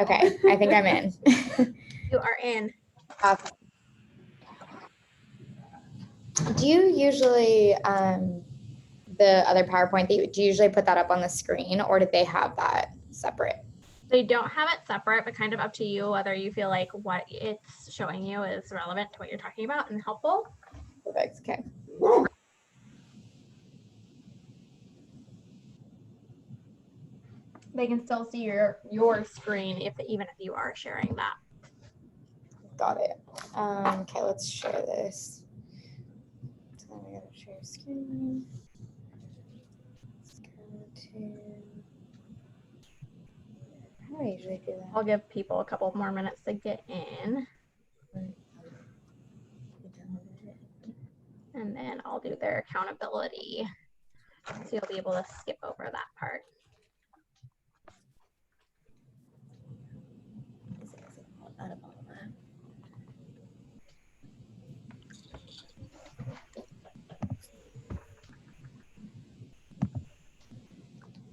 Okay, I think I'm in. You are in. Do you usually, the other PowerPoint, do you usually put that up on the screen, or did they have that separate? They don't have it separate, but kind of up to you whether you feel like what it's showing you is relevant to what you're talking about and helpful. Perfect, okay. They can still see your screen even if you are sharing that. Got it. Okay, let's share this. So then we gotta share screen. Let's go to. How do I usually do that? I'll give people a couple more minutes to get in. And then I'll do their accountability. So you'll be able to skip over that part.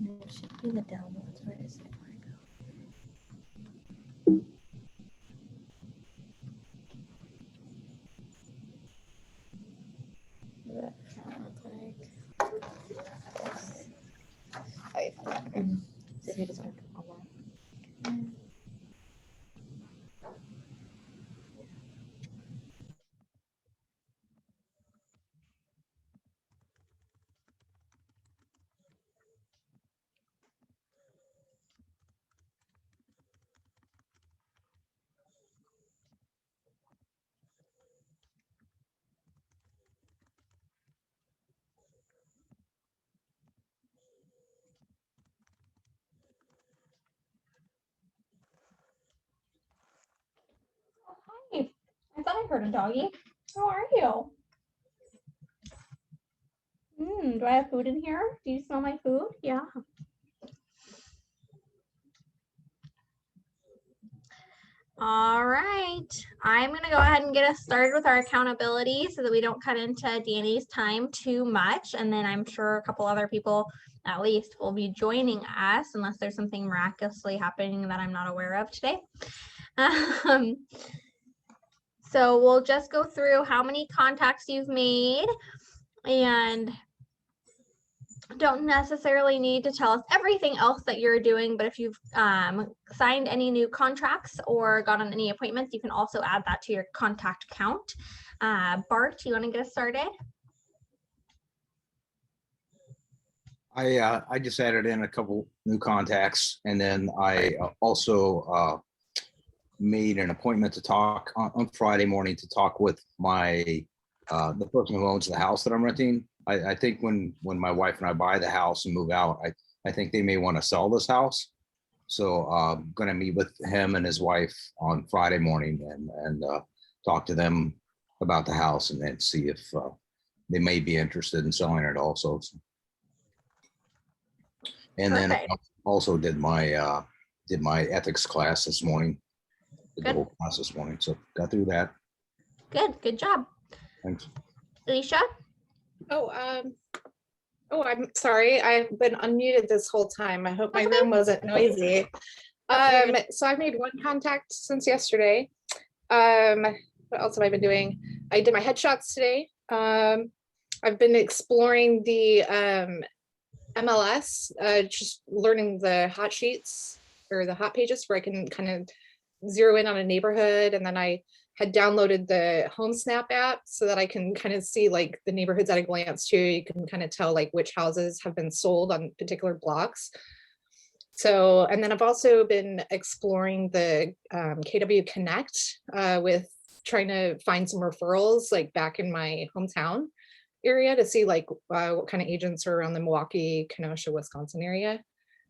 It should be the downloads. Where is it? Where it go? What does that look like? Oh, you found that. So if you just want to put all that. Okay. Hi, I thought I heard a doggy. How are you? Do I have food in here? Do you smell my food? Yeah. All right, I'm gonna go ahead and get us started with our accountability so that we don't cut into Danny's time too much. And then I'm sure a couple other people at least will be joining us unless there's something miraculously happening that I'm not aware of today. So we'll just go through how many contacts you've made, and don't necessarily need to tell us everything else that you're doing, but if you've signed any new contracts or gone on any appointments, you can also add that to your contact count. Bart, you want to get us started? I just added in a couple new contacts, and then I also made an appointment to talk on Friday morning to talk with my the person who owns the house that I'm renting. I think when my wife and I buy the house and move out, I think they may want to sell this house. So I'm going to meet with him and his wife on Friday morning and talk to them about the house and then see if they may be interested in selling it also. And then I also did my ethics class this morning. Did the whole class this morning, so got through that. Good job. Thanks. Alicia? Oh, I'm sorry. I've been unmuted this whole time. I hope my room wasn't noisy. So I've made one contact since yesterday. What else have I been doing? I did my headshots today. I've been exploring the MLS, just learning the hot sheets or the hot pages where I can kind of zero in on a neighborhood. And then I had downloaded the HomeSnap app so that I can kind of see like the neighborhoods at a glance too. You can kind of tell like which houses have been sold on particular blocks. So, and then I've also been exploring the KW Connect with trying to find some referrals like back in my hometown area to see like what kind of agents are around the Milwaukee, Kenosha, Wisconsin area.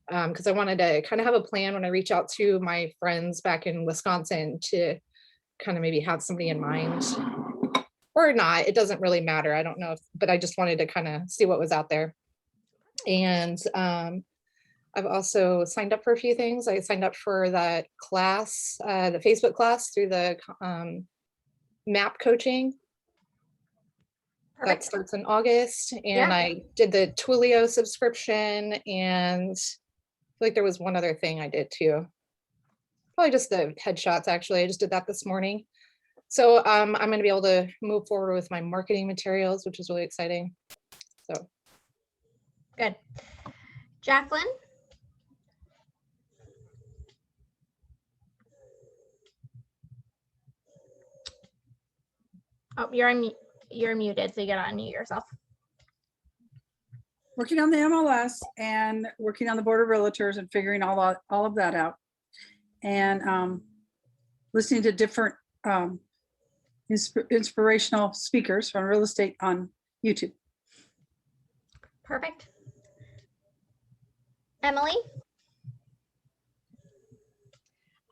Because I wanted to kind of have a plan when I reach out to my friends back in Wisconsin to kind of maybe have somebody in mind or not. It doesn't really matter. I don't know, but I just wanted to kind of see what was out there. And I've also signed up for a few things. I signed up for that class, the Facebook class through the MAP coaching. That starts in August. And I did the Twilio subscription, and I feel like there was one other thing I did too. Probably just the headshots, actually. I just did that this morning. So I'm going to be able to move forward with my marketing materials, which is really exciting. So Good. Jacqueline? Oh, you're muted, so you gotta unmute yourself. Working on the MLS and working on the Board of Realtors and figuring all of that out. And listening to different inspirational speakers from real estate on YouTube. Perfect. Emily?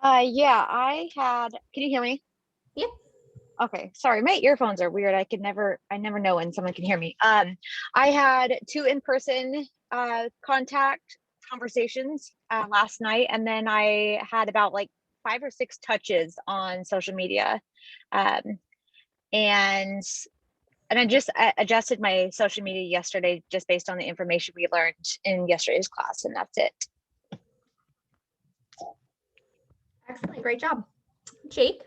Yeah, can you hear me? Yep. Okay, sorry, my earphones are weird. I never know when someone can hear me. I had 2 in-person contact conversations last night, and then I had about like 5 or 6 touches on social media. And I just adjusted my social media yesterday just based on the information we learned in yesterday's class, and that's it. Excellent, great job. Jake?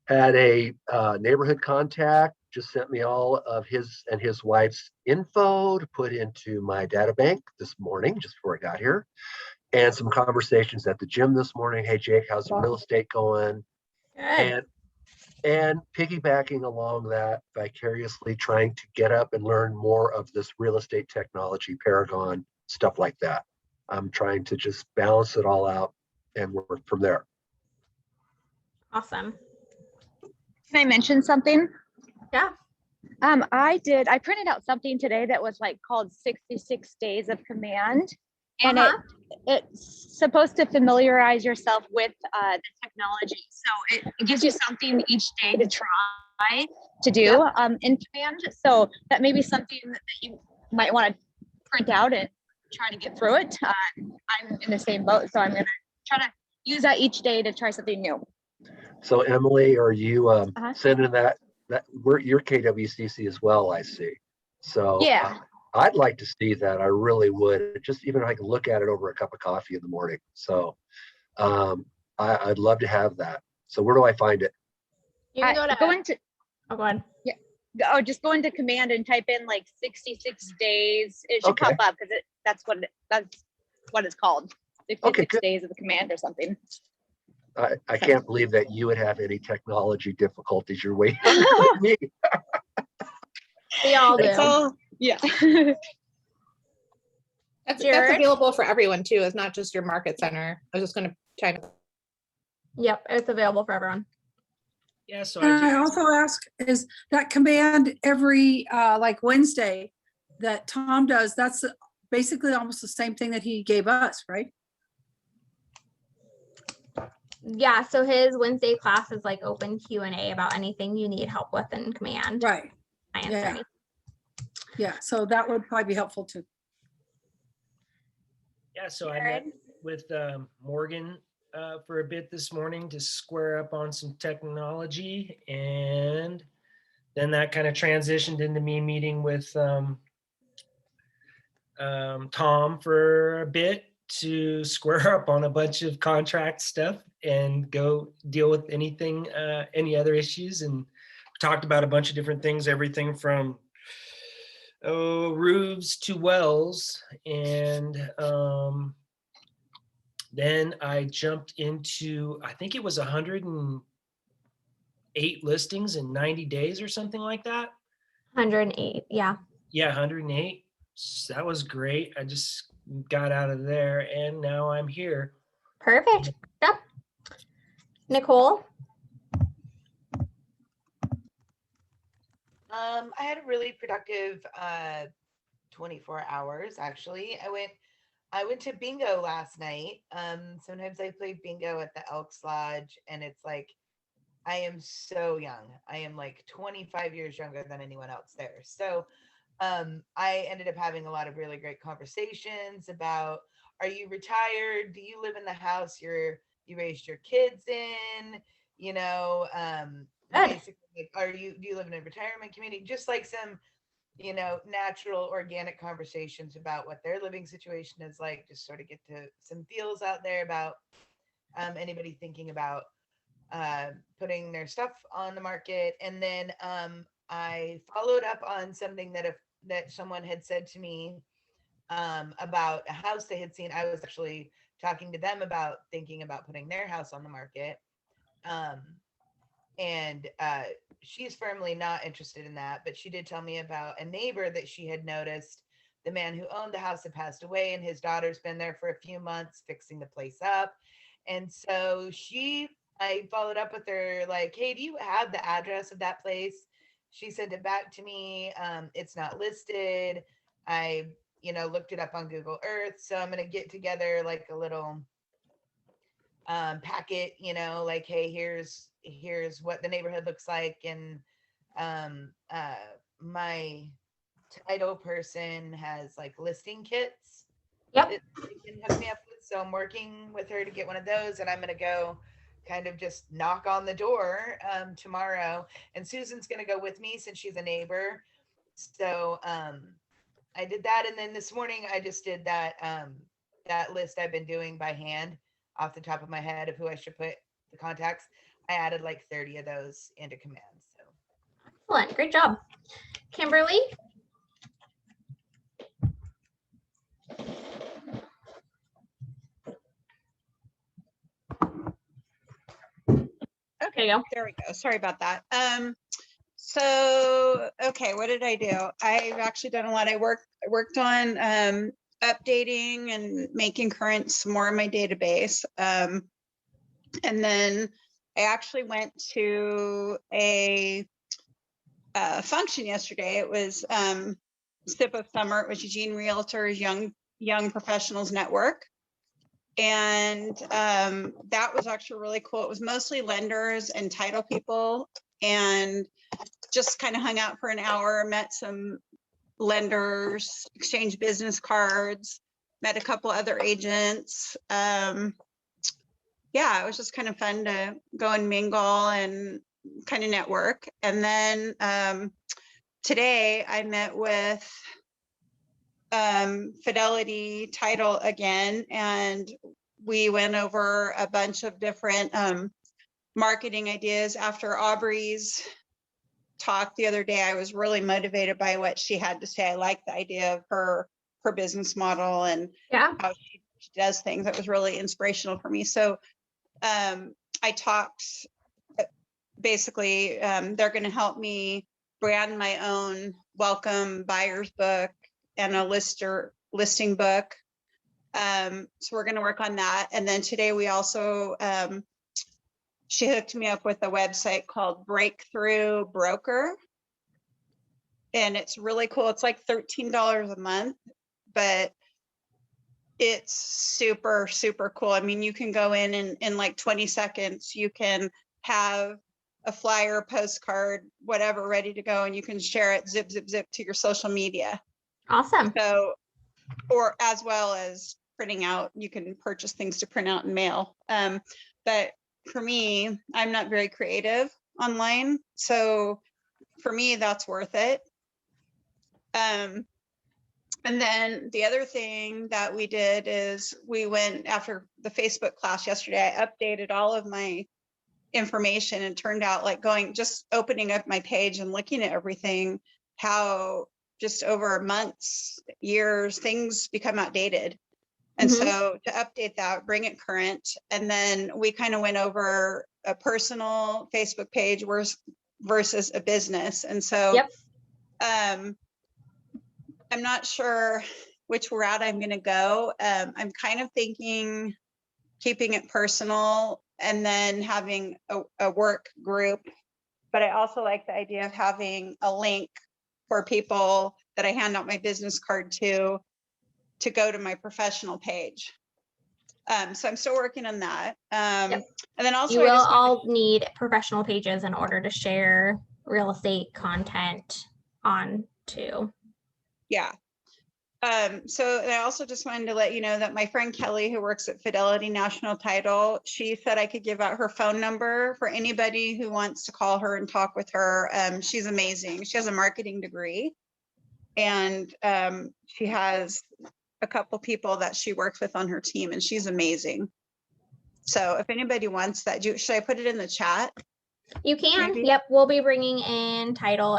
Had a neighborhood contact, just sent me all of his and his wife's info to put into my data bank this morning, just before I got here. And some conversations at the gym this morning. Hey, Jake, how's the real estate going? Good. And piggybacking along that, vicariously trying to get up and learn more of this real estate technology, Paragon, stuff like that. I'm trying to just balance it all out and work from there. Awesome. Can I mention something? Yeah. I printed out something today that was like called 66 Days of Command. And it's supposed to familiarize yourself with the technology. So it gives you something each day to try to do in Command. So that may be something that you might want to print out and try to get through it. I'm in the same boat, so I'm going to try to use that each day to try something new. So Emily, are you sending that you're KWCC as well, I see. So Yeah. I'd like to see that. I really would. Just even if I can look at it over a cup of coffee in the morning. So I'd love to have that. So where do I find it? You can go to oh, go ahead. Yeah. Oh, just go into Command and type in like 66 days. It should Okay. pop up because that's what it's called. 66 Okay, good. days of the command or something. I can't believe that you would have any technology difficulties. You're way younger than me. We all do. It's all, yeah. that's Jared? available for everyone too. It's not just your market center. I was just going to try to. Yep, it's available for everyone. Yeah, so And I also ask, is that command every like Wednesday that Tom does, that's basically almost the same thing that he gave us, right? Yeah, so his Wednesday class is like open Q&A about anything you need help with in Command. Right. I answer Yeah. any. Yeah, so that would probably be helpful too. yeah, so I met with Morgan for a bit this morning to square up on some technology, and then that kind of transitioned into me meeting with Tom for a bit to square up on a bunch of contract stuff and go deal with anything, any other issues, and talked about a bunch of different things, everything from roofs to wells. And then I jumped into, I think it was 108 listings in 90 days or something like that. 108, yeah. Yeah, 108. So that was great. I just got out of there and now I'm here. Perfect. Yep. Nicole? I had a really productive 24 hours actually. I went to bingo last night. Sometimes I play bingo at the Elks Lodge, and it's like I am so young. I am like 25 years younger than anyone else there. So I ended up having a lot of really great conversations about, are you retired? Do you live in the house you raised your kids in? Good. Basically, do you live in a retirement community? Just like some natural organic conversations about what their living situation is like, just sort of get to some feels out there about anybody thinking about putting their stuff on the market. And then I followed up on something that someone had said to me about a house they had seen. I was actually talking to them about thinking about putting their house on the market. And she's firmly not interested in that, but she did tell me about a neighbor that she had noticed. The man who owned the house had passed away, and his daughter's been there for a few months fixing the place up. And so I followed up with her, like, hey, do you have the address of that place? She sent it back to me. It's not listed. I, looked it up on Google Earth. So I'm going to get together like a little packet, like, hey, here's what the neighborhood looks like. And my title person has like listing kits Yep. that they can hook me up with. So I'm working with her to get one of those, and I'm going to go kind of just knock on the door tomorrow. And Susan's going to go with me since she's a neighbor. So I did that. And then this morning I just did that list I've been doing by hand off the top of my head of who I should put the contacts. I added like 30 of those into Command. So Excellent. Great job. Kimberly? Okay, There you go. there we go. Sorry about that. So, okay, what did I do? I've actually done a lot. I worked on updating and making current some more of my database. And then I actually went to a function yesterday. It was SIP of Summer. It was Eugene Realtors Young Professionals Network. And that was actually really cool. It was mostly lenders and title people, and just kind of hung out for an hour, met some lenders, exchanged business cards, met a couple other agents. Yeah, it was just kind of fun to go and mingle and kind of network. And then today I met with Fidelity Title again, and we went over a bunch of different marketing ideas. After Aubrey's talk the other day, I was really motivated by what she had to say. I like the idea of her business model and Yeah. how she does things. That was really inspirational for me. So I talked, basically, they're going to help me brand my own welcome buyer's book and a listing book. So we're going to work on that. And then today we also, she hooked me up with a website called Breakthrough Broker. And it's really cool. It's like $13 a month, but it's super, super cool. I mean, you can go in like 20 seconds, you can have a flyer, postcard, whatever, ready to go, and you can share it, zip, zip, zip to your social media. Awesome. So, or as well as printing out, you can purchase things to print out and mail. But for me, I'm not very creative online. So for me, that's worth it. And then the other thing that we did is we went after the Facebook class yesterday, I updated all of my information, and turned out like just opening up my page and looking at everything, how just over months, years, things become outdated. And so to update that, bring it current. And then we kind of went over a personal Facebook page versus a business. And so I'm not sure which route I'm going to go. I'm kind of thinking keeping it personal and then having a work group. But I also like the idea of having a link for people that I hand out my business card to go to my professional page. So I'm still working on that. And then also you will all need professional pages in order to share real estate content on too. Yeah. So I also just wanted to let you know that my friend Kelly, who works at Fidelity National Title, she said I could give out her phone number for anybody who wants to call her and talk with her. She's amazing. She has a marketing degree. And she has a couple people that she works with on her team, and she's amazing. So if anybody wants that, should I put it in the chat? You can. Maybe. Yep. We'll be bringing in title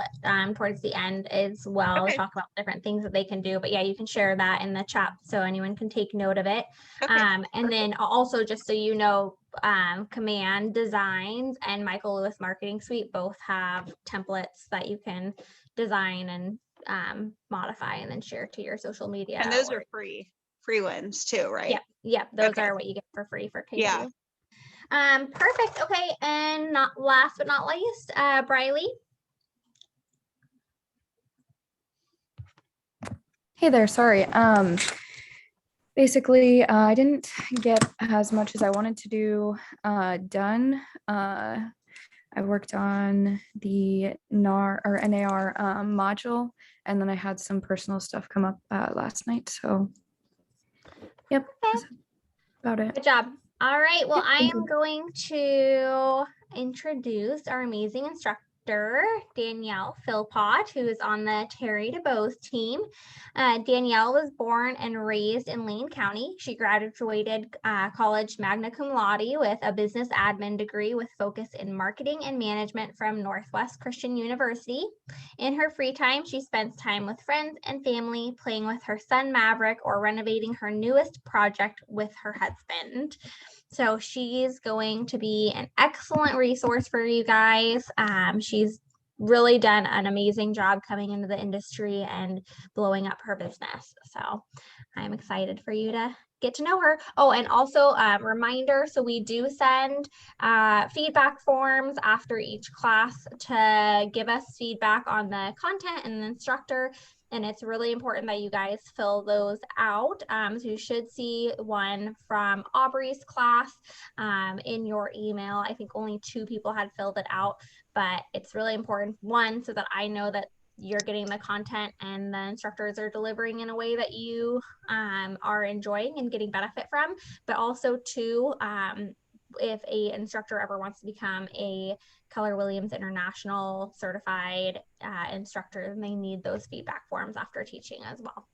towards the end as well. Okay. Talk about different things that they can do. But yeah, you can share that in the chat so anyone can take note of it. Okay. And then also, just so you know, Command Designs and Michael Lewis Marketing Suite both have templates that you can design and modify and then share to your social media. And those are free ones too, right? Yep. Yep. Those Okay. are what you get for free for KW. Yeah. Perfect. Okay. And not last but not least, Briley. Hey there, sorry. Basically, I didn't get as much as I wanted to do done. I worked on the NAR or NAR module, and then I had some personal stuff come up last night. So, yep, that's about it. Good job. All right. Well, Yep, I thank am you. going to introduce our amazing instructor, Danielle Philpott, who is on the Terry DeBose team. Danielle was born and raised in Lane County. She graduated college magna cum laude with a business admin degree with focus in marketing and management from Northwest Christian University. In her free time, she spends time with friends and family, playing with her son Maverick or renovating her newest project with her husband. So she's going to be an excellent resource for you guys. She's really done an amazing job coming into the industry and blowing up her business. So I'm excited for you to get to know her. Oh, and also reminder, so we do send feedback forms after each class to give us feedback on the content and the instructor. And it's really important that you guys fill those out. So you should see one from Aubrey's class in your email. I think only 2 people had filled it out, but it's really important, one, so that I know that you're getting the content and the instructors are delivering in a way that you are enjoying and getting benefit from, but also 2, if a instructor ever wants to become a Keller Williams International certified instructor, then they need those feedback forms after teaching as well.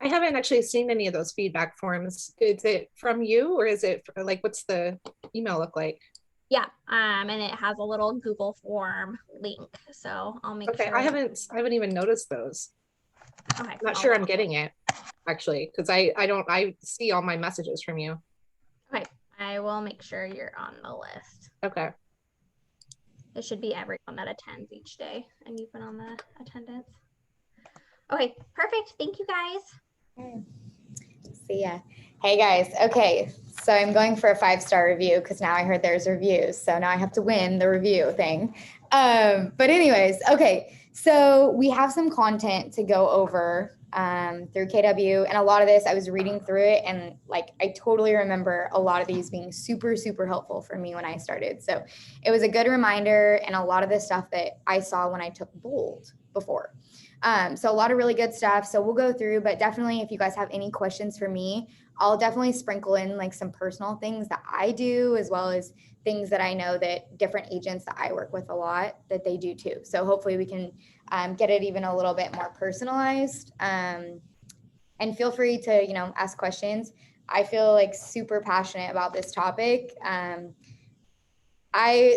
I haven't actually seen any of those feedback forms. Is it from you, or is it like, what's the email look like? Yeah, and it has a little Google form link, so I'll make Okay, sure. I haven't even noticed those. Okay, I'm not sure I'm getting it actually, because I see all my messages from you. Okay, I will make sure you're on the list. Okay. It should be everyone that attends each day, and you've been on the attendance. Okay, perfect. Thank you, guys. See ya. Hey guys. Okay, so I'm going for a 5-star review because now I heard there's reviews. So now I have to win the review thing. But anyways, okay. So we have some content to go over through KW, and a lot of this I was reading through it, and like I totally remember a lot of these being super, super helpful for me when I started. So it was a good reminder, and a lot of the stuff that I saw when I took Bold before. So a lot of really good stuff. So we'll go through, but definitely if you guys have any questions for me, I'll definitely sprinkle in like some personal things that I do, as well as things that I know that different agents that I work with a lot that they do too. So hopefully we can get it even a little bit more personalized. And feel free to, you know, ask questions. I feel like super passionate about this topic. I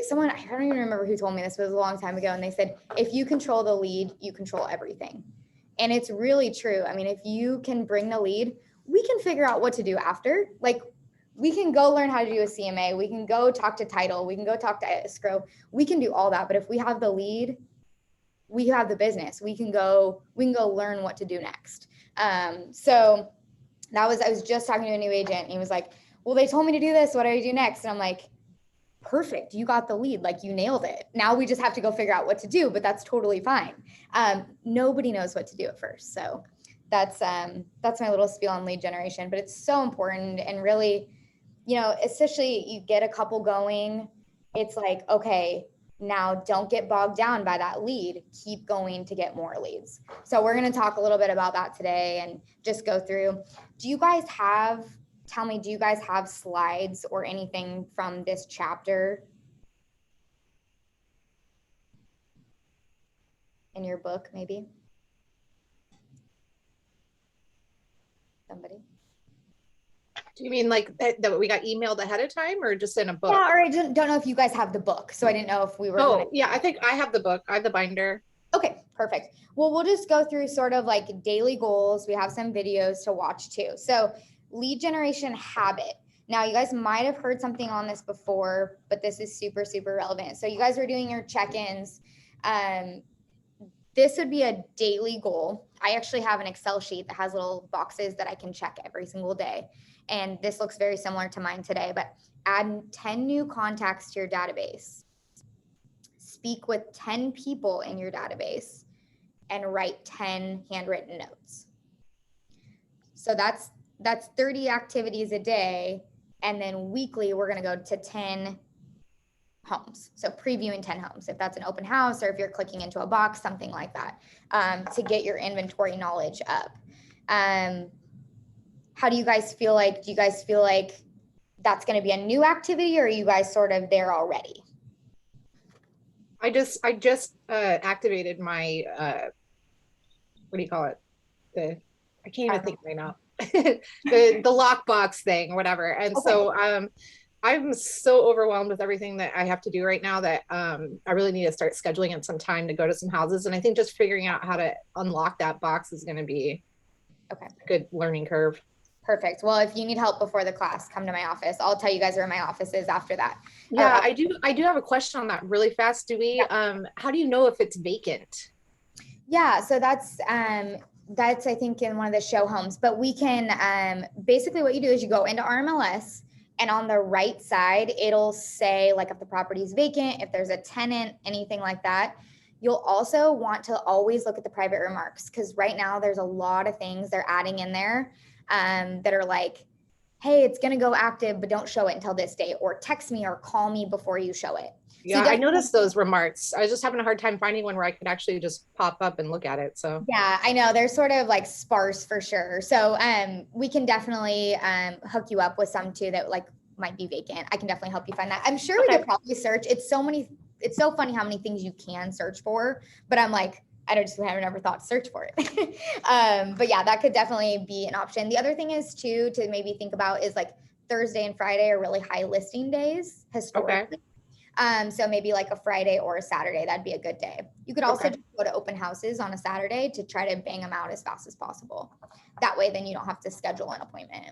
don't even remember who told me this, but it was a long time ago. And they said, if you control the lead, you control everything. And it's really true. I mean, if you can bring the lead, we can figure out what to do after. Like we can go learn how to do a CMA. We can go talk to title. We can go talk to escrow. We can do all that. But if we have the lead, we have the business. We can go learn what to do next. So I was just talking to a new agent, and he was like, well, they told me to do this. What do I do next? And I'm like, perfect. You got the lead. Like you nailed it. Now we just have to go figure out what to do, but that's totally fine. Nobody knows what to do at first. So that's my little spiel on lead generation, but it's so important. And really, you know, especially you get a couple going, it's like, okay, now don't get bogged down by that lead. Keep going to get more leads. So we're going to talk a little bit about that today and just go through. Tell me, do you guys have slides or anything from this chapter in your book, maybe? somebody. Do you mean like that we got emailed ahead of time or just in a book? Yeah, or I don't know if you guys have the book, so I didn't know if we were. Oh, yeah, I think I have the book. I have the binder. Okay, perfect. Well, we'll just go through sort of like daily goals. We have some videos to watch too. So lead generation habit. Now, you guys might have heard something on this before, but this is super, super relevant. So you guys are doing your check-ins. This would be a daily goal. I actually have an Excel sheet that has little boxes that I can check every single day. And this looks very similar to mine today, but add 10 new contacts to your database. Speak with 10 people in your database and write 10 handwritten notes. So that's 30 activities a day. And then weekly, we're going to go to 10 homes. So previewing 10 homes, if that's an open house or if you're clicking into a box, something like that, to get your inventory knowledge up. How do you guys feel like, do you guys feel like that's going to be a new activity, or are you guys sort of there already? I just activated my, what do you call it? I can't even think right now. the lockbox thing, whatever. And okay. So I'm so overwhelmed with everything that I have to do right now that I really need to start scheduling in some time to go to some houses. And I think just figuring out how to unlock that box is going to be a good learning curve. Perfect. Well, if you need help before the class, come to my office. I'll tell you guys where my office is after that. Yeah, I do have a question on that really fast, Dewey. Yeah. How do you know if it's vacant? Yeah, so that's I think in one of the show homes, but we can basically what you do is you go into RMLS, and on the right side, it'll say like if the property is vacant, if there's a tenant, anything like that. You'll also want to always look at the private remarks, because right now there's a lot of things they're adding in there that are like, hey, it's going to go active, but don't show it until this date, or text me or call me before you show it. Yeah, so I noticed those remarks. I was just having a hard time finding one where I could actually just pop up and look at it. So yeah, I know they're sort of like sparse for sure. So we can definitely hook you up with some too that like might be vacant. I can definitely help you find that. I'm sure we could probably search. It's so funny how many things you can search for, but I'm like, I have never thought to search for it. But yeah, that could definitely be an option. The other thing is too, to maybe think about is like Thursday and Friday are really high listing days historically. So maybe like a Friday or a Saturday, that'd be a good day. You could also just go to open houses on a Saturday to try to bang them out as fast as possible. That way, then you don't have to schedule an appointment.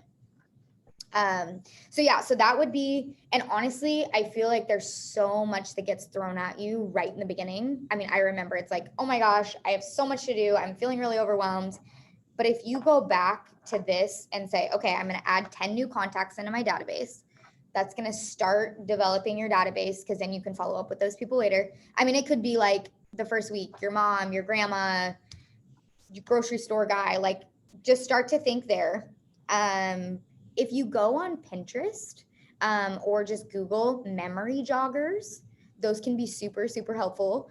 So yeah, so that would be, and honestly, I feel like there's so much that gets thrown at you right in the beginning. I mean, I remember it's like, oh my gosh, I have so much to do. I'm feeling really overwhelmed. But if you go back to this and say, okay, I'm going to add 10 new contacts into my database, that's going to start developing your database, because then you can follow up with those people later. I mean, it could be like the first week, your mom, your grandma, your grocery store guy, like just start to think there. If you go on Pinterest or just Google memory joggers, those can be super, super helpful.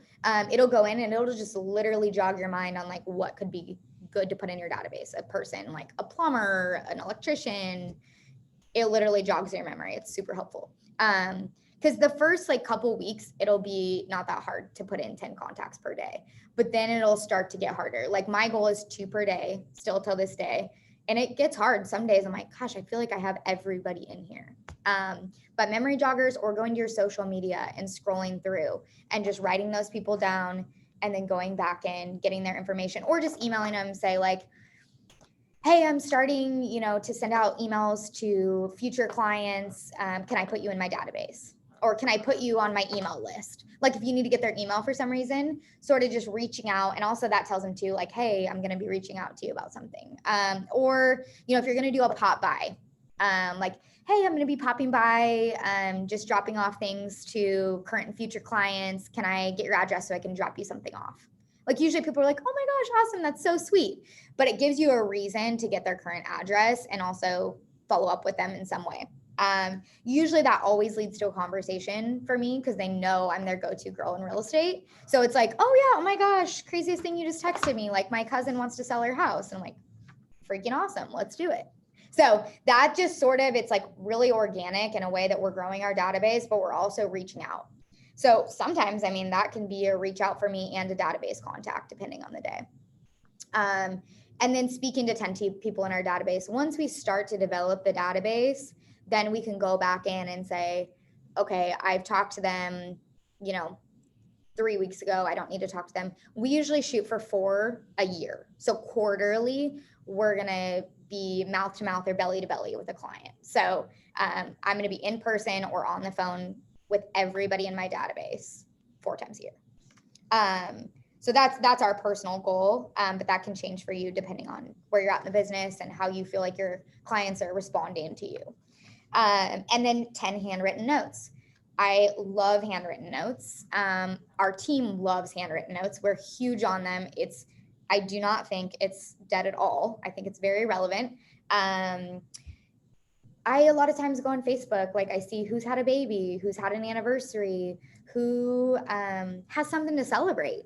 It'll go in and it'll just literally jog your mind on like what could be good to put in your database. A person like a plumber, an electrician, it literally jogs your memory. It's super helpful. Because the first like couple weeks, it'll be not that hard to put in 10 contacts per day, but then it'll start to get harder. Like my goal is 2 per day still till this day. And it gets hard. Some days I'm like, gosh, I feel like I have everybody in here. But memory joggers, or going to your social media and scrolling through and just writing those people down and then going back and getting their information, or just emailing them, say like, hey, I'm starting, to send out emails to future clients. Can I put you in my database? Or can I put you on my email list? Like if you need to get their email for some reason, sort of just reaching out. And also that tells them too, like, hey, I'm going to be reaching out to you about something. Or, if you're going to do a pop by, like, hey, I'm going to be popping by, just dropping off things to current and future clients. Can I get your address so I can drop you something off? Like usually people are like, oh my gosh, awesome. That's so sweet. But it gives you a reason to get their current address and also follow up with them in some way. Usually that always leads to a conversation for me, because they know I'm their go-to girl in real estate. So it's like, oh yeah, oh my gosh, craziest thing you just texted me. Like my cousin wants to sell her house. And I'm like, freaking awesome. Let's do it. So that just sort of, it's like really organic in a way that we're growing our database, but we're also reaching out. So sometimes, that can be a reach out for me and a database contact depending on the day. And then speaking to 10 people in our database. Once we start to develop the database, then we can go back in and say, okay, I've talked to them, 3 weeks ago. I don't need to talk to them. We usually shoot for 4 a year. So quarterly, we're going to be mouth to mouth or belly to belly with a client. So I'm going to be in person or on the phone with everybody in my database 4 times a year. So that's our personal goal, but that can change for you depending on where you're at in the business and how you feel like your clients are responding to you. And then 10 handwritten notes. I love handwritten notes. Our team loves handwritten notes. We're huge on them. I do not think it's dead at all. I think it's very relevant. I a lot of times go on Facebook, like I see who's had a baby, who's had an anniversary, who has something to celebrate,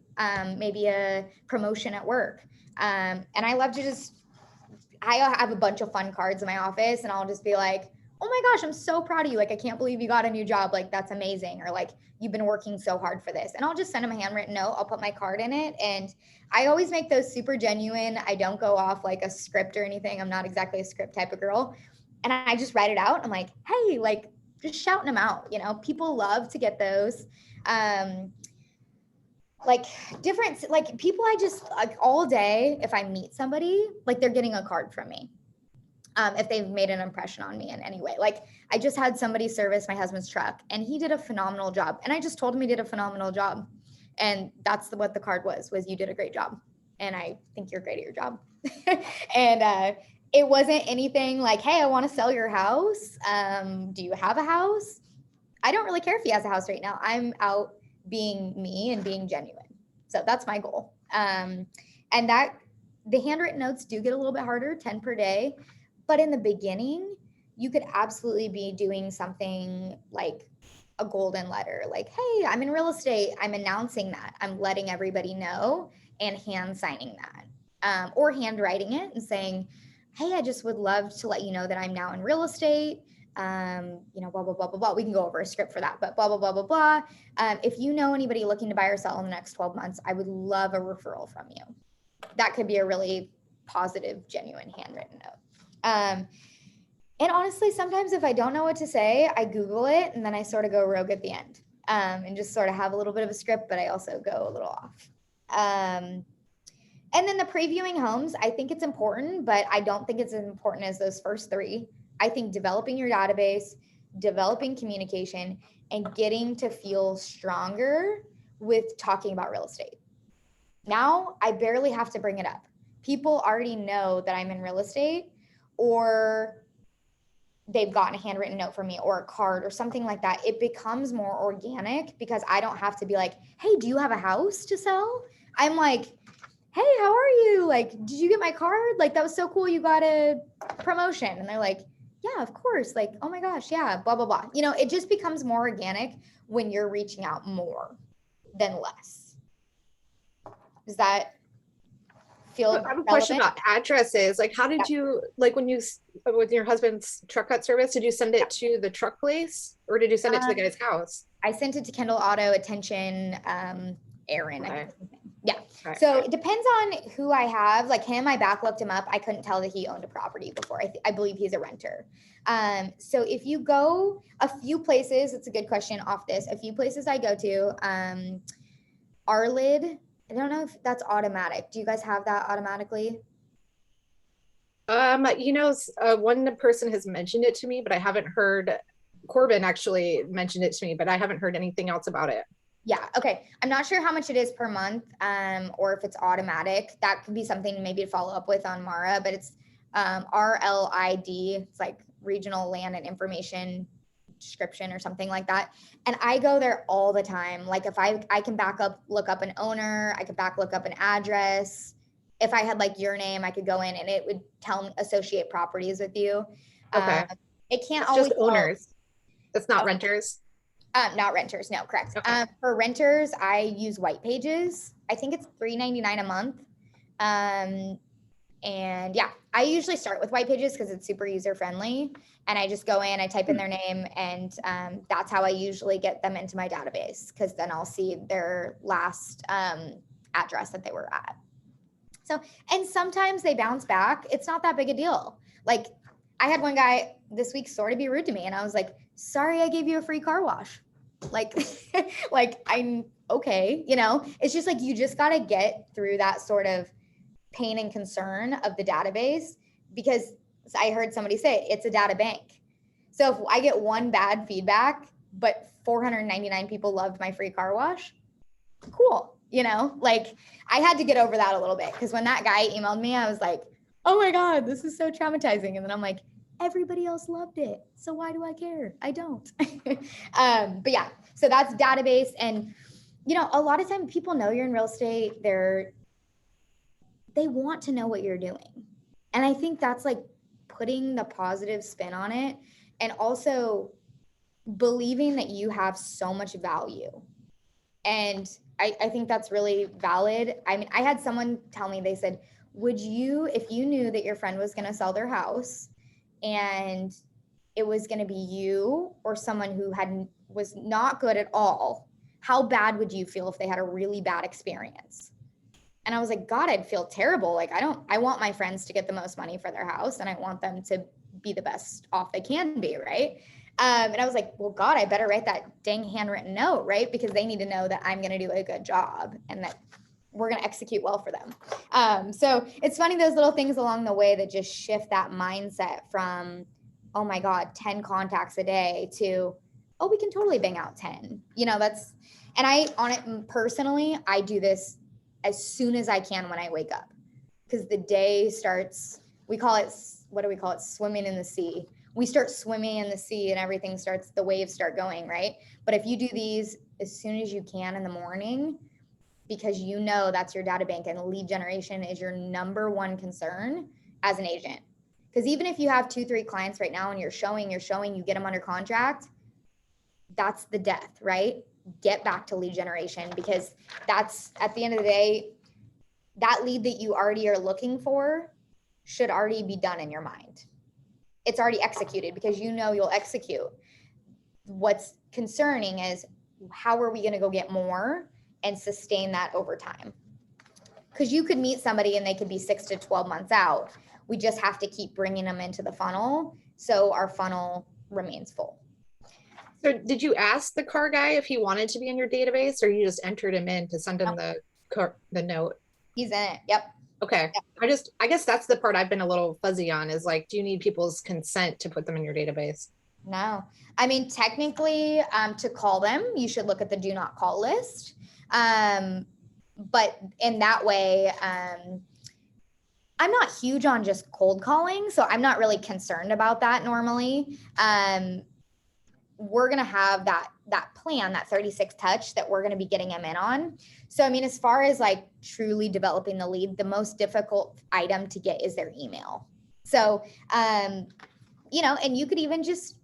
maybe a promotion at work. And I love to I have a bunch of fun cards in my office and I'll just be like, oh my gosh, I'm so proud of you. Like, I can't believe you got a new job. Like, that's amazing. Or like, you've been working so hard for this. And I'll just send them a handwritten note. I'll put my card in it. And I always make those super genuine. I don't go off like a script or anything. I'm not exactly a script type of girl. And I just write it out. I'm like, hey, like just shouting them out. People love to get those. Like people I just like all day, if I meet somebody, like they're getting a card from me. If they've made an impression on me in any way. Like I just had somebody service my husband's truck and he did a phenomenal job. And I just told him he did a phenomenal job. And that's what the card was you did a great job. And I think you're great at your job. And it wasn't anything like, hey, I want to sell your house. Do you have a house? I don't really care if he has a house right now. I'm out being me and being genuine. So that's my goal. And that the handwritten notes do get a little bit harder, 10 per day. But in the beginning, you could absolutely be doing something like a golden letter, like, hey, I'm in real estate. I'm announcing that. I'm letting everybody know and hand signing that, or handwriting it and saying, hey, I just would love to let you know that I'm now in real estate. Blah, blah, blah, blah, blah. We can go over a script for that, but blah, blah, blah, blah, blah. If you know anybody looking to buy or sell in the next 12 months, I would love a referral from you. That could be a really positive, genuine handwritten note. And honestly, sometimes if I don't know what to say, I Google it and then I sort of go rogue at the end, and just sort of have a little bit of a script, but I also go a little off. And then the previewing homes, I think it's important, but I don't think it's as important as those first 3. I think developing your database, developing communication, and getting to feel stronger with talking about real estate. Now I barely have to bring it up. People already know that I'm in real estate, or they've gotten a handwritten note from me or a card or something like that. It becomes more organic because I don't have to be like, hey, do you have a house to sell? I'm like, hey, how are you? Like, did you get my card? Like, that was so cool. You got a promotion. And they're like, yeah, of course. Like, oh my gosh, yeah, blah, blah, blah. It just becomes more organic when you're reaching out more than less. Does that feel I have a question relevant? about addresses. Like, how did you, like when you, with your husband's truck cut service, did you send it to the truck place or did you send it to the guy's house? I sent it to Kendall Auto Attention, Aaron. I Okay. think is his name. Yeah. Right, So right. it depends on who I have. Like him, I back looked him up. I couldn't tell that he owned a property before. I believe he's a renter. So if you go a few places, it's a good question off this. A few places I go to, Arlid. I don't know if that's automatic. Do you guys have that automatically? One person has mentioned it to me, but I haven't heard. Corbin actually mentioned it to me, but I haven't heard anything else about it. Yeah. Okay. I'm not sure how much it is per month, or if it's automatic. That could be something maybe to follow up with on Mara, but it's RLID. It's like Regional Land and Information Description or something like that. And I go there all the time. Like if I can look up an owner, I could look up an address. If I had like your name, I could go in and it would tell me associate properties with you. Okay. It can't It's always just owners. It's not renters. Not renters. No, correct. Okay. For renters, I use White Pages. I think it's $3.99 a month. And yeah, I usually start with White Pages because it's super user friendly. And I just go in, I type in their name, and that's how I usually get them into my database, because then I'll see their last address that they were at. So, and sometimes they bounce back. It's not that big a deal. Like I had one guy this week sort of be rude to me and I was like, sorry, I gave you a free car wash. Like, like I'm okay. You know, it's just like, you just got to get through that sort of pain and concern of the database, because I heard somebody say it's a data bank. So if I get one bad feedback, but 499 people loved my free car wash, cool. You know, like I had to get over that a little bit, because when that guy emailed me, I was like, oh my God, this is so traumatizing. And then I'm like, everybody else loved it. So why do I care? I don't. But yeah, so that's database. And, you know, a lot of times people know you're in real estate. They want to know what you're doing. And I think that's like putting the positive spin on it, and also believing that you have so much value. And I think that's really valid. I mean, I had someone tell me, they said, would you, if you knew that your friend was going to sell their house and it was going to be you or someone who was not good at all, how bad would you feel if they had a really bad experience? And I was like, God, I'd feel terrible. Like, I want my friends to get the most money for their house, and I want them to be the best off they can be, right? And I was like, well, God, I better write that dang handwritten note, right? Because they need to know that I'm going to do a good job and that we're going to execute well for them. So it's funny, those little things along the way that just shift that mindset from, oh my God, 10 contacts a day to, oh, we can totally bang out 10. You know, and on it personally, I do this as soon as I can when I wake up, because the day starts, what do we call it? Swimming in the sea. We start swimming in the sea and everything starts, the waves start going, right? But if you do these as soon as you can in the morning, because you know that's your data bank, and lead generation is your number one concern as an agent. Because even if you have 2-3 clients right now and you're showing, you get them under contract, that's the death, right? Get back to lead generation, because that's, at the end of the day, that lead that you already are looking for should already be done in your mind. It's already executed, because you know you'll execute. What's concerning is, how are we going to go get more and sustain that over time? Because you could meet somebody and they could be 6 to 12 months out. We just have to keep bringing them into the funnel, so our funnel remains full. So did you ask the car guy if he wanted to be in your database, or you just entered him in to send him the note? He's in it. Yep. Okay. Yep. I guess that's the part I've been a little fuzzy on, is like, do you need people's consent to put them in your database? No. I mean, technically, to call them, you should look at the do not call list. But in that way, I'm not huge on just cold calling, so I'm not really concerned about that normally. We're going to have that plan, that 36 touch that we're going to be getting them in on. So, I mean, as far as like truly developing the lead, the most difficult item to get is their email. So, you know, and you could even just,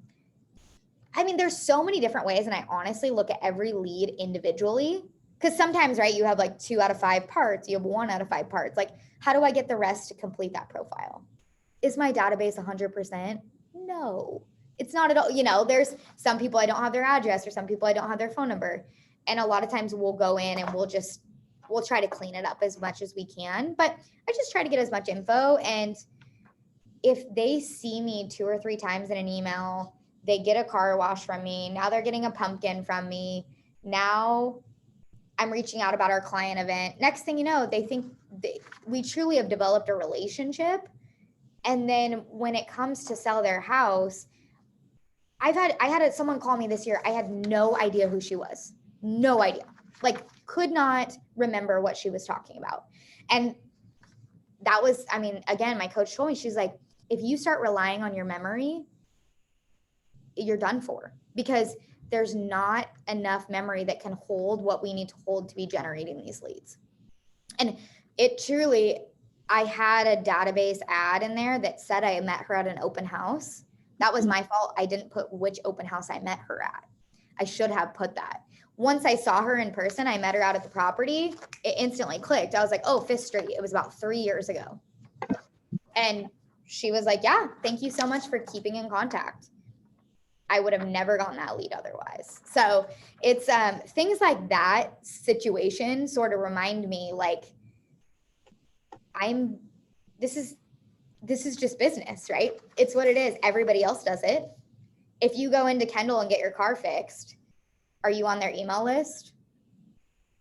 I mean, there's so many different ways. And I honestly look at every lead individually, because sometimes, right, you have like 2 out of 5 parts, you have 1 out of 5 parts. Like, how do I get the rest to complete that profile? Is my database 100%? No. It's not at all. You know, there's some people I don't have their address, or some people I don't have their phone number. And a lot of times we'll go in and we'll try to clean it up as much as we can. But I just try to get as much info. And if they see me 2 or 3 times in an email, they get a car wash from me. Now they're getting a pumpkin from me. Now I'm reaching out about our client event. Next thing you know, they think we truly have developed a relationship. And then when it comes to sell their house, I had someone call me this year. I had no idea who she was. No idea. Like, could not remember what she was talking about. And that was, I mean, again, my coach told me, she's like, if you start relying on your memory, you're done for, because there's not enough memory that can hold what we need to hold to be generating these leads. And it truly, I had a database ad in there that said I met her at an open house. That was my fault. I didn't put which open house I met her at. I should have put that. Once I saw her in person, I met her out at the property. It instantly clicked. I was like, oh, 5th Street. It was about 3 years ago. And she was like, yeah, thank you so much for keeping in contact. I would have never gotten that lead otherwise. So it's things like that situation sort of remind me, like, this is just business, right? It's what it is. Everybody else does it. If you go into Kendall and get your car fixed, are you on their email list?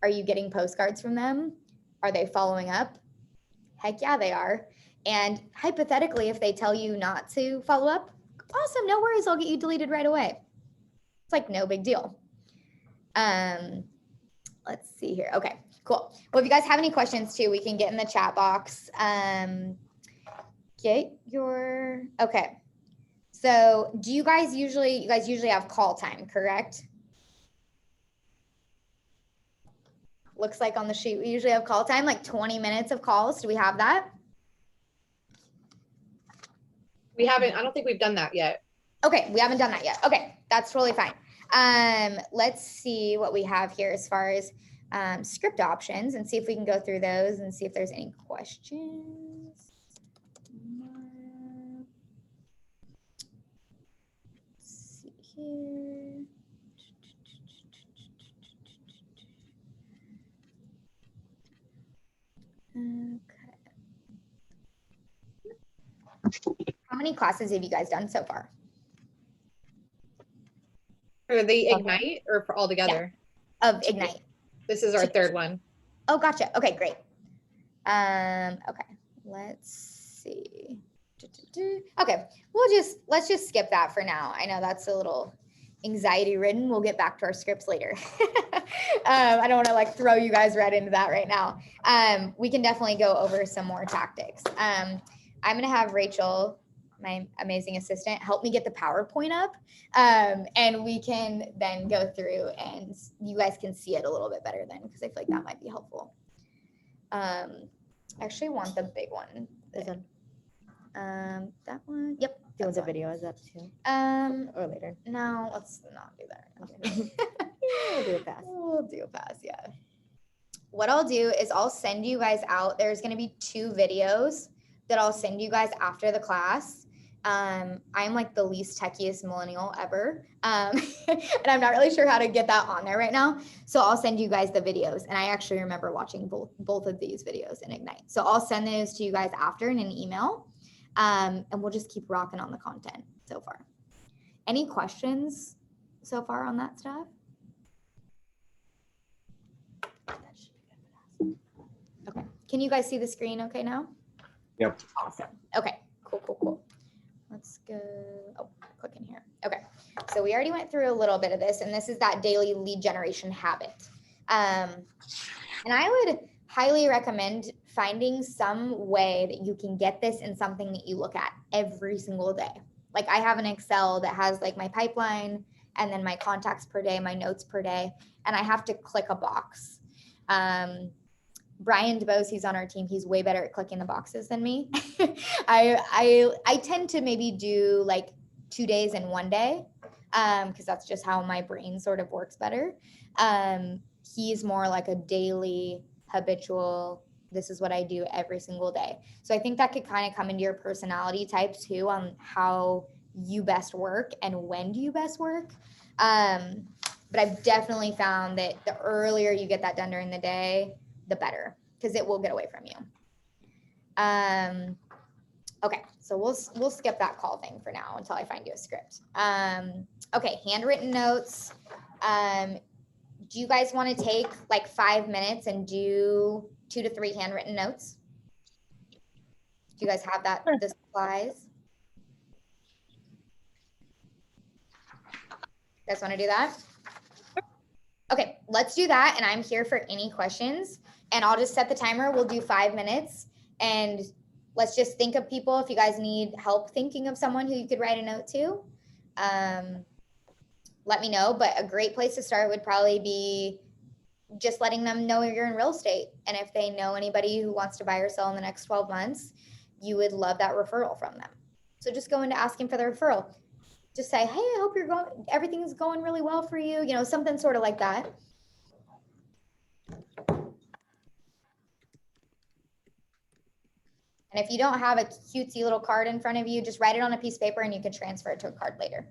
Are you getting postcards from them? Are they following up? Heck yeah, they are. And hypothetically, if they tell you not to follow up, awesome, no worries, I'll get you deleted right away. It's like no big deal. Let's see here. Okay, cool. Well, if you guys have any questions too, we can get in the chat box. Okay. So you guys usually have call time, correct? Looks like on the sheet, we usually have call time, like 20 minutes of calls. Do we have that? We haven't, I don't think we've done that yet. Okay, we haven't done that yet. Okay, that's totally fine. Let's see what we have here as far as script options and see if we can go through those and see if there's any questions. Let's see here. Okay. How many classes have you guys done so far? For the Okay. Ignite or for all together? Of Ignite. This is our third one. Oh, gotcha. Okay, great. Okay, let's see. Okay, let's just skip that for now. I know that's a little anxiety ridden. We'll get back to our scripts later. I don't want to like throw you guys right into that right now. We can definitely go over some more tactics. I'm going to have Rachel, my amazing assistant, help me get the PowerPoint up. And we can then go through and you guys can see it a little bit better then, because I feel like that might be helpful. I actually want the big one. That one. Yep. Do you want the video is up too? Or later? No, let's not do that. Okay. We'll do it fast. We'll do a pass, yeah. What I'll do is I'll send you guys out. There's going to be 2 videos that I'll send you guys after the class. I'm like the least techiest millennial ever. And I'm not really sure how to get that on there right now. So I'll send you guys the videos. And I actually remember watching both of these videos in Ignite. So I'll send those to you guys after in an email. And we'll just keep rocking on the content so far. Any questions so far on that stuff? Okay. Can you guys see the screen okay now? Yep. Awesome. Okay. Cool. Let's go. Oh, click in here. Okay. So we already went through a little bit of this, and this is that daily lead generation habit. And I would highly recommend finding some way that you can get this in something that you look at every single day. Like I have an Excel that has like my pipeline and then my contacts per day, my notes per day, and I have to click a box. Brian DeBose, he's on our team. He's way better at clicking the boxes than me. I tend to maybe do like 2 days in 1 day because that's just how my brain sort of works better. He's more like a daily habitual, this is what I do every single day. So I think that could kind of come into your personality type too on how you best work and when do you best work. But I've definitely found that the earlier you get that done during the day, the better, because it will get away from you. Okay, so we'll skip that call thing for now until I find you a script. Okay, handwritten notes. Do you guys want to take like 5 minutes and do 2 to 3 handwritten notes? Do you guys have that, the supplies? You guys want to do that? Okay, let's do that. And I'm here for any questions. And I'll just set the timer. We'll do 5 minutes. And let's just think of people. If you guys need help thinking of someone who you could write a note to, let me know. But a great place to start would probably be just letting them know you're in real estate. And if they know anybody who wants to buy or sell in the next 12 months, you would love that referral from them. So just go into asking for the referral. Just say, hey, I hope everything's going really well for you. You know, something sort of like that. And if you don't have a cutesy little card in front of you, just write it on a piece of paper and you can transfer it to a card later.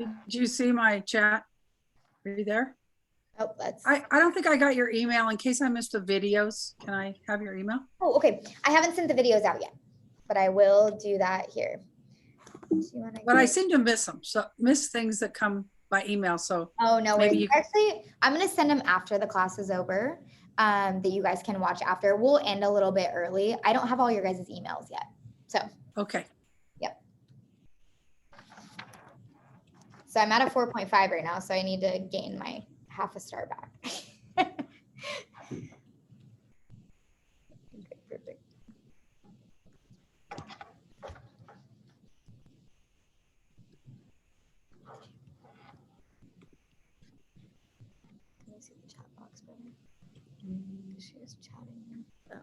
Did you see my chat? Are you there? Oh, that's. I don't think I got your email. In case I missed the videos, can I have your email? Oh, okay. I haven't sent the videos out yet, but I will do that here. Do you wanna But I get- seem to miss them. So miss things that come by email. So Oh, no maybe worries. you- Actually, I'm going to send them after the class is over, that you guys can watch after. We'll end a little bit early. I don't have all your guys' emails yet. So, okay. yep. So I'm at a 4.5 right now, so I need to gain my half a star back. Okay, perfect. Can you see the chat box better? She is chatting. Oh.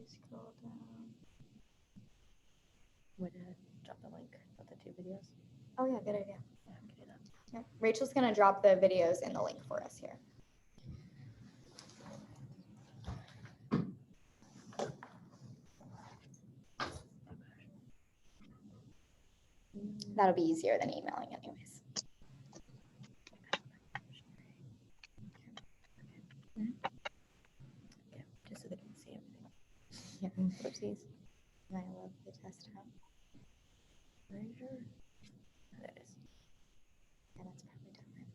Scroll down. Would drop the link with the 2 videos. Oh yeah, good idea. Yeah, I can do that. Yeah. Rachel's gonna drop the videos in the link for us here. That'll be easier than emailing anyways. Yeah, just so they can see everything. Yeah, oopsies. And I love the test tab. Are you sure? There it is. Yeah, that's probably different.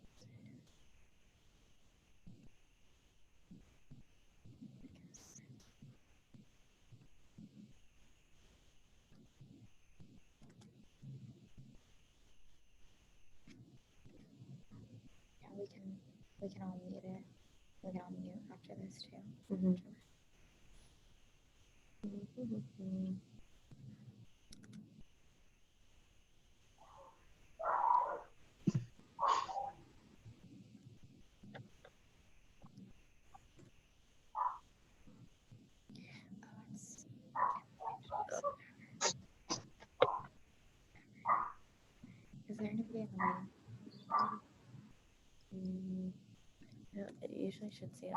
Yeah, we can all mute it. We can all mute after this too. Mhm. Is there anybody in the meeting? Yeah, it usually should see it.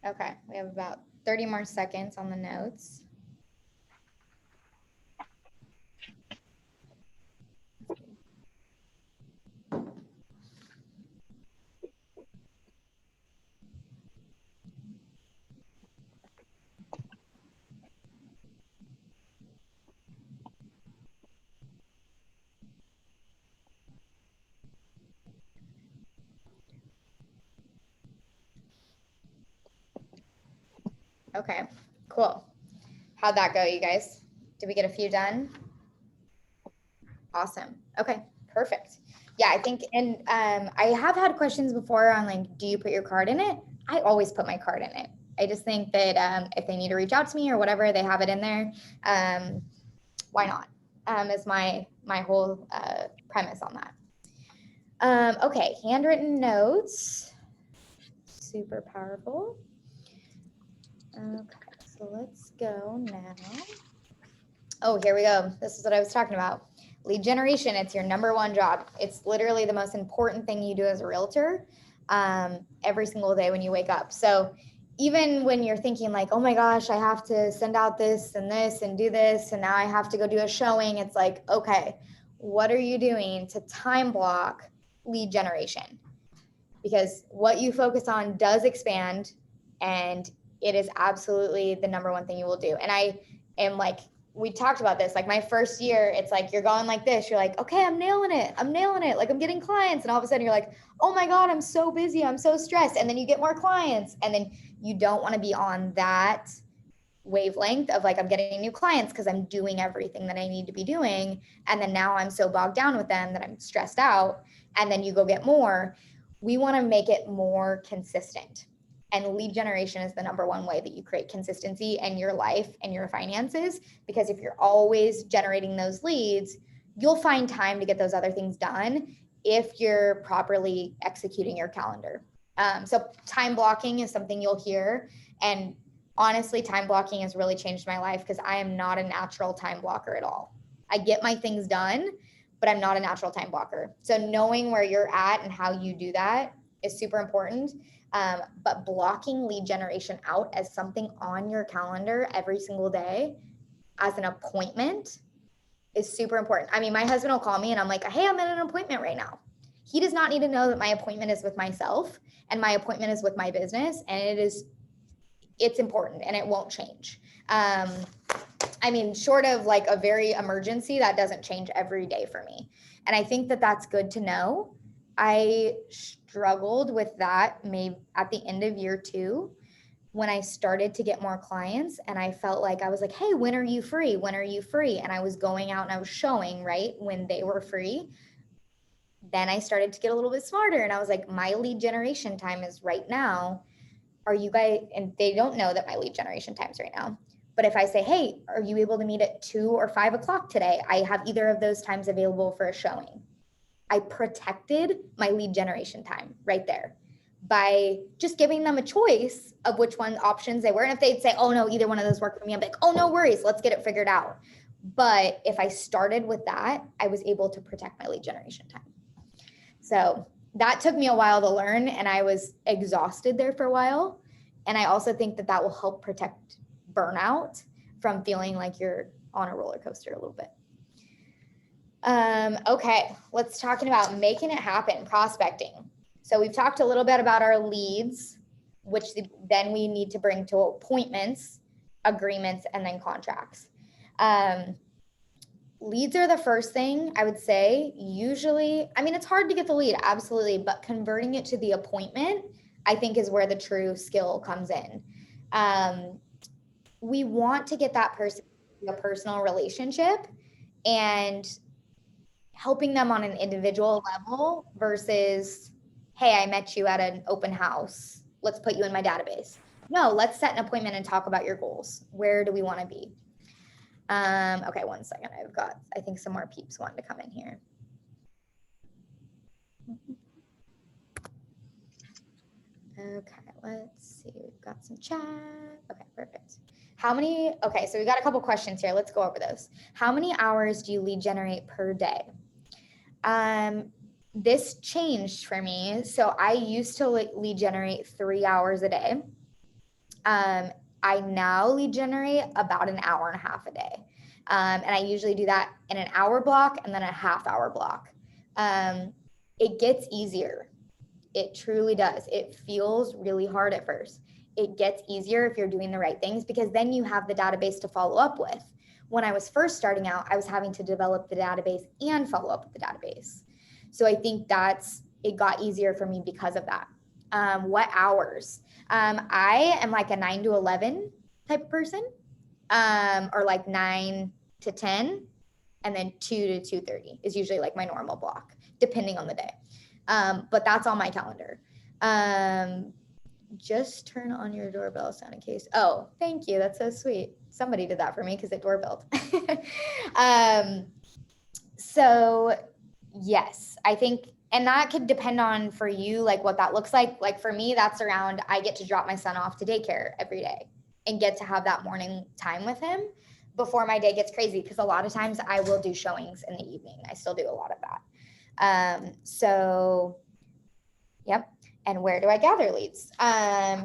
Okay, we have about 30 more seconds on the notes. Okay, cool. How'd that go, you guys? Did we get a few done? Awesome. Okay, perfect. Yeah, I think, and I have had questions before on like, do you put your card in it? I always put my card in it. I just think that if they need to reach out to me or whatever, they have it in there. Why not? Is my whole premise on that. Okay, handwritten notes. Super powerful. Okay, so let's go now. Oh, here we go. This is what I was talking about. Lead generation, it's your number one job. It's literally the most important thing you do as a realtor every single day when you wake up. So even when you're thinking like, oh my gosh, I have to send out this and do this, and now I have to go do a showing, it's like, okay, what are you doing to time block lead generation? Because what you focus on does expand, and it is absolutely the number one thing you will do. And I am like, we talked about this, like my first year, it's like, you're going like this. You're like, okay, I'm nailing it. Like I'm getting clients. And all of a sudden you're like, oh my God, I'm so busy. I'm so stressed. And then you get more clients. And then you don't want to be on that wavelength of like, I'm getting new clients because I'm doing everything that I need to be doing. And then now I'm so bogged down with them that I'm stressed out. And then you go get more. We want to make it more consistent. And lead generation is the number one way that you create consistency in your life and your finances. Because if you're always generating those leads, you'll find time to get those other things done if you're properly executing your calendar. So time blocking is something you'll hear. And honestly, time blocking has really changed my life because I am not a natural time blocker at all. I get my things done, but I'm not a natural time blocker. So knowing where you're at and how you do that is super important. But blocking lead generation out as something on your calendar every single day as an appointment is super important. I mean, my husband will call me and I'm like, hey, I'm at an appointment right now. He does not need to know that my appointment is with myself and my appointment is with my business, and it's important and it won't change. I mean, short of like a very emergency, that doesn't change every day for me. And I think that that's good to know. I struggled with that maybe at the end of year 2 when I started to get more clients, and I felt like I was like, hey, when are you free? When are you free? And I was going out and I was showing, right, when they were free. Then I started to get a little bit smarter and I was like, my lead generation time is right now. Are you guys, and they don't know that my lead generation time is right now. But if I say, hey, are you able to meet at 2 or 5 o'clock today? I have either of those times available for a showing. I protected my lead generation time right there by just giving them a choice of which one options they were. And if they'd say, oh no, either one of those work for me, I'm like, oh, no worries, let's get it figured out. But if I started with that, I was able to protect my lead generation time. So that took me a while to learn, and I was exhausted there for a while. And I also think that that will help protect burnout from feeling like you're on a roller coaster a little bit. Okay, let's talk about making it happen, prospecting. So we've talked a little bit about our leads, which then we need to bring to appointments, agreements, and then contracts. Leads are the first thing I would say. Usually, I mean, it's hard to get the lead, absolutely, but converting it to the appointment, I think, is where the true skill comes in. We want to get that person a personal relationship and helping them on an individual level versus, hey, I met you at an open house, let's put you in my database. No, let's set an appointment and talk about your goals. Where do we want to be? Okay, one second. I've got, I think, some more peeps wanting to come in here. Okay, let's see. We've got some chat. Okay, perfect. Okay, so we got a couple questions here. Let's go over those. How many hours do you lead generate per day? This changed for me. So I used to lead generate 3 hours a day. I now lead generate about an hour and a half a day. And I usually do that in an hour block and then a half-hour block. It gets easier. It truly does. It feels really hard at first. It gets easier if you're doing the right things, because then you have the database to follow up with. When I was first starting out, I was having to develop the database and follow up with the database. So I think it got easier for me because of that. What hours? I am like a 9 to 11 type of person, or like 9 to 10, and then 2 to 2:30 is usually like my normal block, depending on the day. But that's on my calendar. Just turn on your doorbell sound in case. Oh, thank you. That's so sweet. Somebody did that for me because it doorbelled. So yes, I think, and that could depend on for you, like what that looks like. Like for me, that's around, I get to drop my son off to daycare every day and get to have that morning time with him before my day gets crazy. Because a lot of times I will do showings in the evening. I still do a lot of that. So, yep. And where do I gather leads?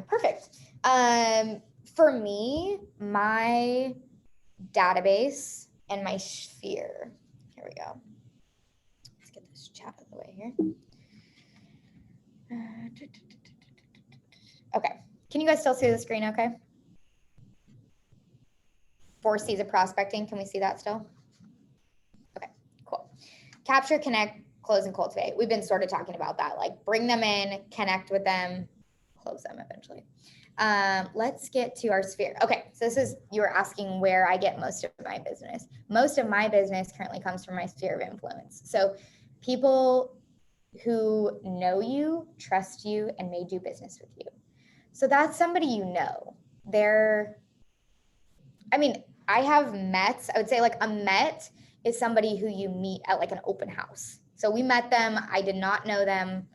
Perfect. For me, my database and my sphere. Here we go. Let's get this chat out of the way here. Okay. Can you guys still see the screen okay? 4 C's of prospecting. Can we see that still? Okay, cool. Capture, connect, close, and cultivate. We've been sort of talking about that, like bring them in, connect with them, close them eventually. Let's get to our sphere. Okay, so you were asking where I get most of my business. Most of my business currently comes from my sphere of influence. So people who know you, trust you, and may do business with you. So that's somebody you know. I have mets. I would say like a met is somebody who you meet at like an open house. So we met them. I did not know them.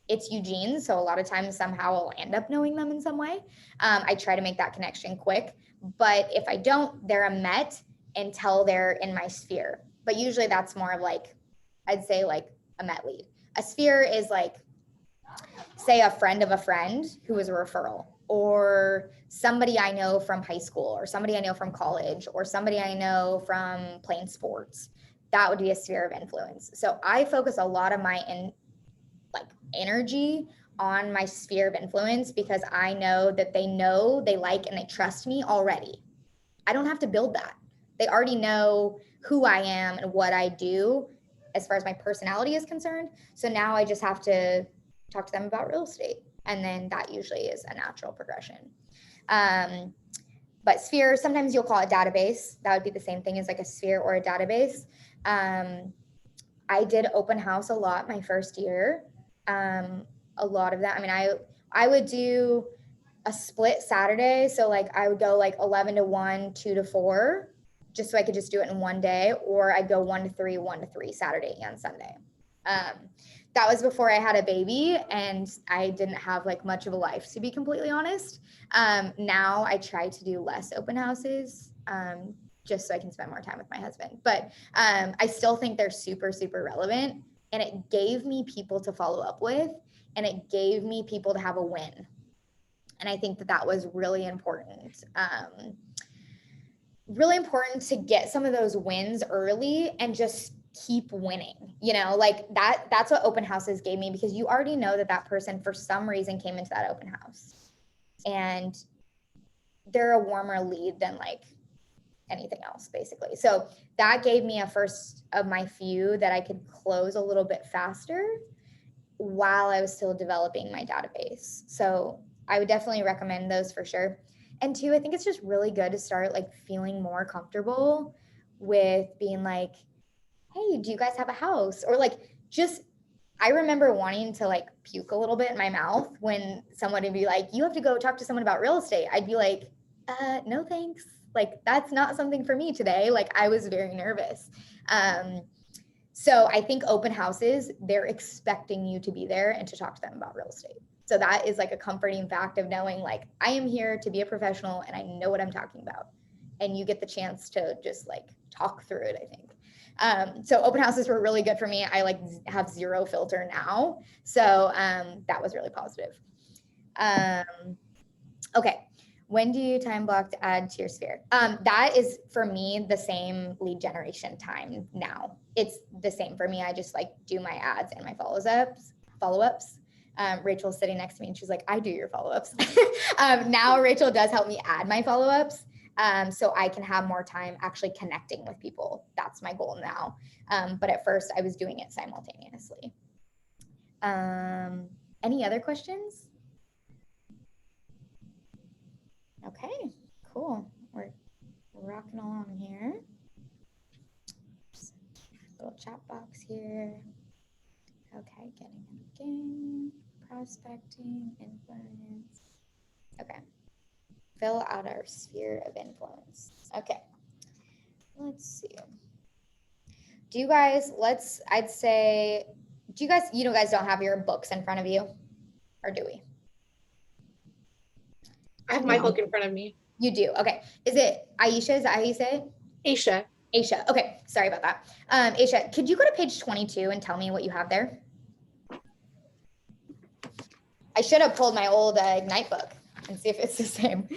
it's Eugene, so a lot of times somehow I'll end up knowing them in some way. I try to make that connection quick, but if I don't, they're a Met until they're in my sphere. But usually that's more of like, I'd say like a Met lead. A sphere is like, say a friend of a friend who is a referral, or somebody I know from high school, or somebody I know from college, or somebody I know from playing sports. That would be a sphere of influence. So I focus a lot of my energy on my sphere of influence because I know that they like, and they trust me already. I don't have to build that. They already know who I am and what I do as far as my personality is concerned. So now I just have to talk to them about real estate. And then that usually is a natural progression. But sphere, sometimes you'll call it database. That would be the same thing as like a sphere or a database. I did open house a lot my first year. A lot of that. I mean, I would do a split Saturday. So like I would go like 11 to 1, 2 to 4, just so I could just do it in one day, or I'd go 1 to 3, 1 to 3 Saturday and Sunday. That was before I had a baby and I didn't have like much of a life, to be completely honest. Now I try to do less open houses, just so I can spend more time with my husband. But I still think they're super, super relevant. And it gave me people to follow up with, and it gave me people to have a win. And I think that was really important. Really important to get some of those wins early and just keep winning, you know, like that's what open houses gave me, because you already know that person for some reason came into that open house and they're a warmer lead than like anything else, basically. So that gave me a first of my few that I could close a little bit faster while I was still developing my database. So I would definitely recommend those for sure. And two, I think it's just really good to start like feeling more comfortable with being like, hey, do you guys have a house? Or like, just, I remember wanting to like puke a little bit in my mouth when someone would be like, you have to go talk to someone about real estate. I'd be like, no, thanks. Like, that's not something for me today. Like, I was very nervous. So I think open houses, they're expecting you to be there and to talk to them about real estate. So that is like a comforting fact of knowing like, I am here to be a professional and I know what I'm talking about. And you get the chance to just like talk through it, I think. So open houses were really good for me. I like have zero filter now. So that was really positive. Okay. When do you time block to add to your sphere? That is for me, the same lead generation time now. It's the same for me. I just like do my ads and my follow-ups. Rachel's sitting next to me and she's like, I do your follow-ups. Now Rachel does help me add my follow-ups. So I can have more time actually connecting with people. That's my goal now. But at first I was doing it simultaneously. Any other questions? Okay, cool. We're rocking along here. Little chat box here. Okay, getting it again. Prospecting, influence. Okay. Fill out our sphere of influence. Okay. Let's see. Do you guys, I'd say, do you guys don't have your books in front of you? Or do we? I have my book in front of me. You do. Okay. Is it Aisha? Is that how you say it? Aisha. Aisha. Okay. Sorry about that. Aisha, could you go to page 22 and tell me what you have there? I should have pulled my old Ignite book and see if it's the same.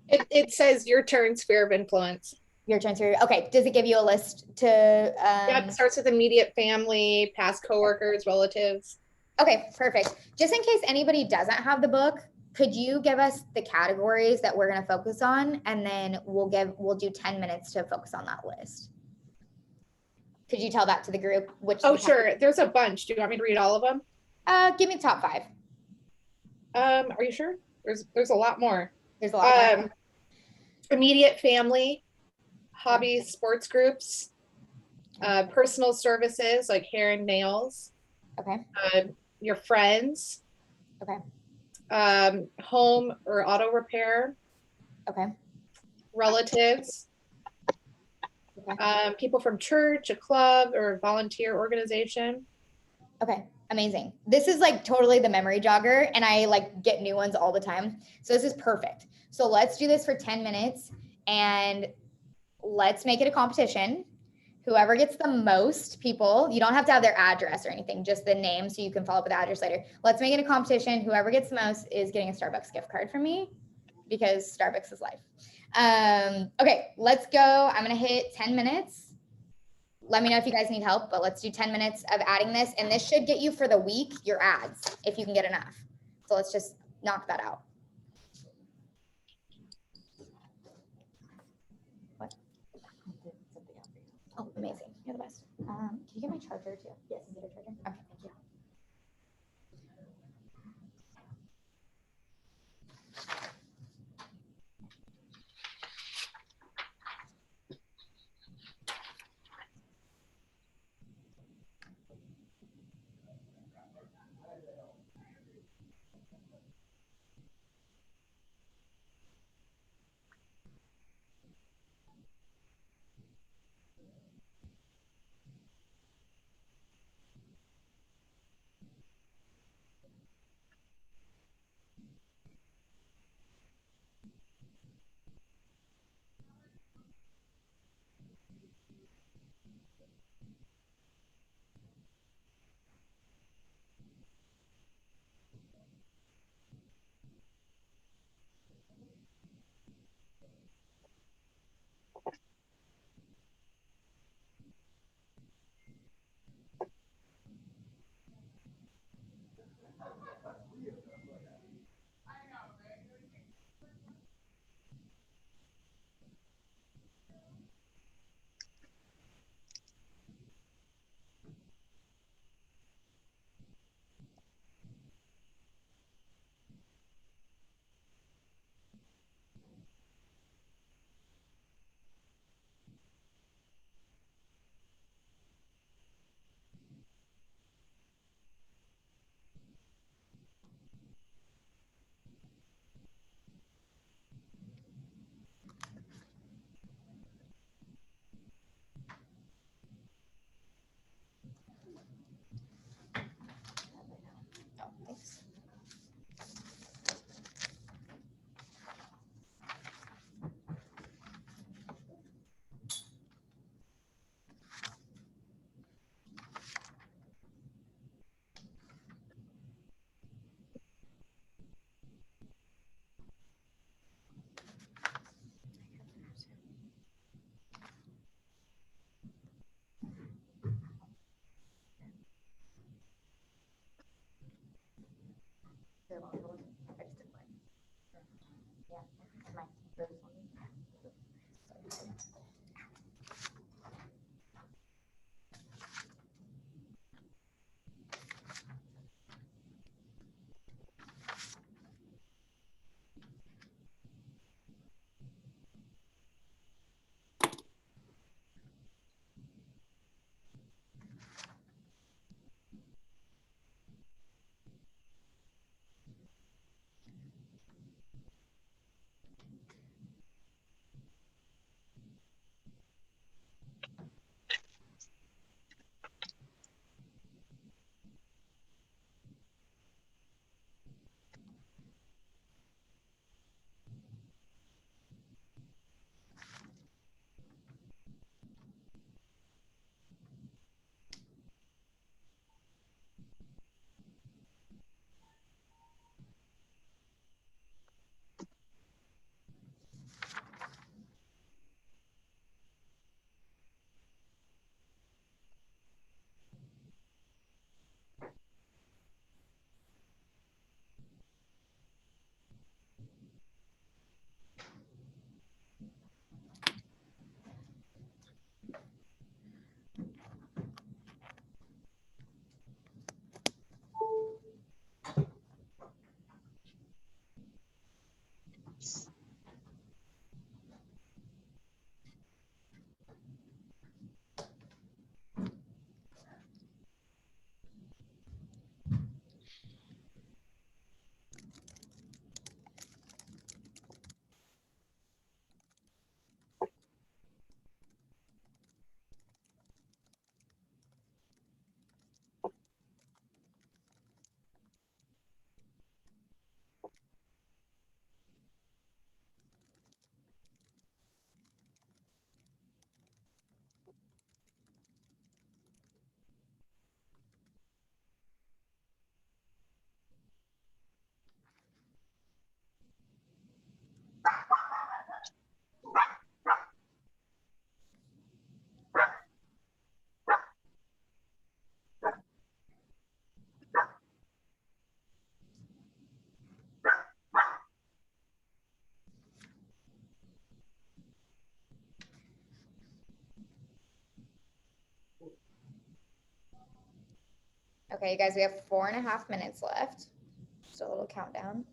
It says your turn, sphere of influence. Your turn, sphere. Okay. Does it give you a list to? Yeah, it starts with immediate family, past coworkers, relatives. Okay, perfect. Just in case anybody doesn't have the book, could you give us the categories that we're going to focus on, and then we'll do 10 minutes to focus on that list. Could you tell that to the group? Oh, sure. There's a bunch. Do you want me to read all of them? Give me the top 5. Are you sure? There's a lot more. There's a lot more. Immediate family, hobbies, sports groups, personal services like hair and nails. Okay. Your friends. Okay. Home or auto repair. Okay. Relatives. Okay. People from church, a club, or a volunteer organization. Okay. Amazing. This is like totally the memory jogger, and I like get new ones all the time. So this is perfect. So let's do this for 10 minutes and let's make it a competition. Whoever gets the most people, you don't have to have their address or anything, just the name so you can follow up with the address later. Let's make it a competition. Whoever gets the most is getting a Starbucks gift card from me because Starbucks is life. Okay, let's go. I'm gonna hit 10 minutes. Let me know if you guys need help, but let's do 10 minutes of adding this. And this should get you for the week, your ads, if you can get enough. So let's just knock that out. What? Oh, amazing. You're the best. Can you get my charger too? Yes. Can you get a charger? Okay, thank you. Okay, you guys, we have 4.5 minutes left. Just a little countdown.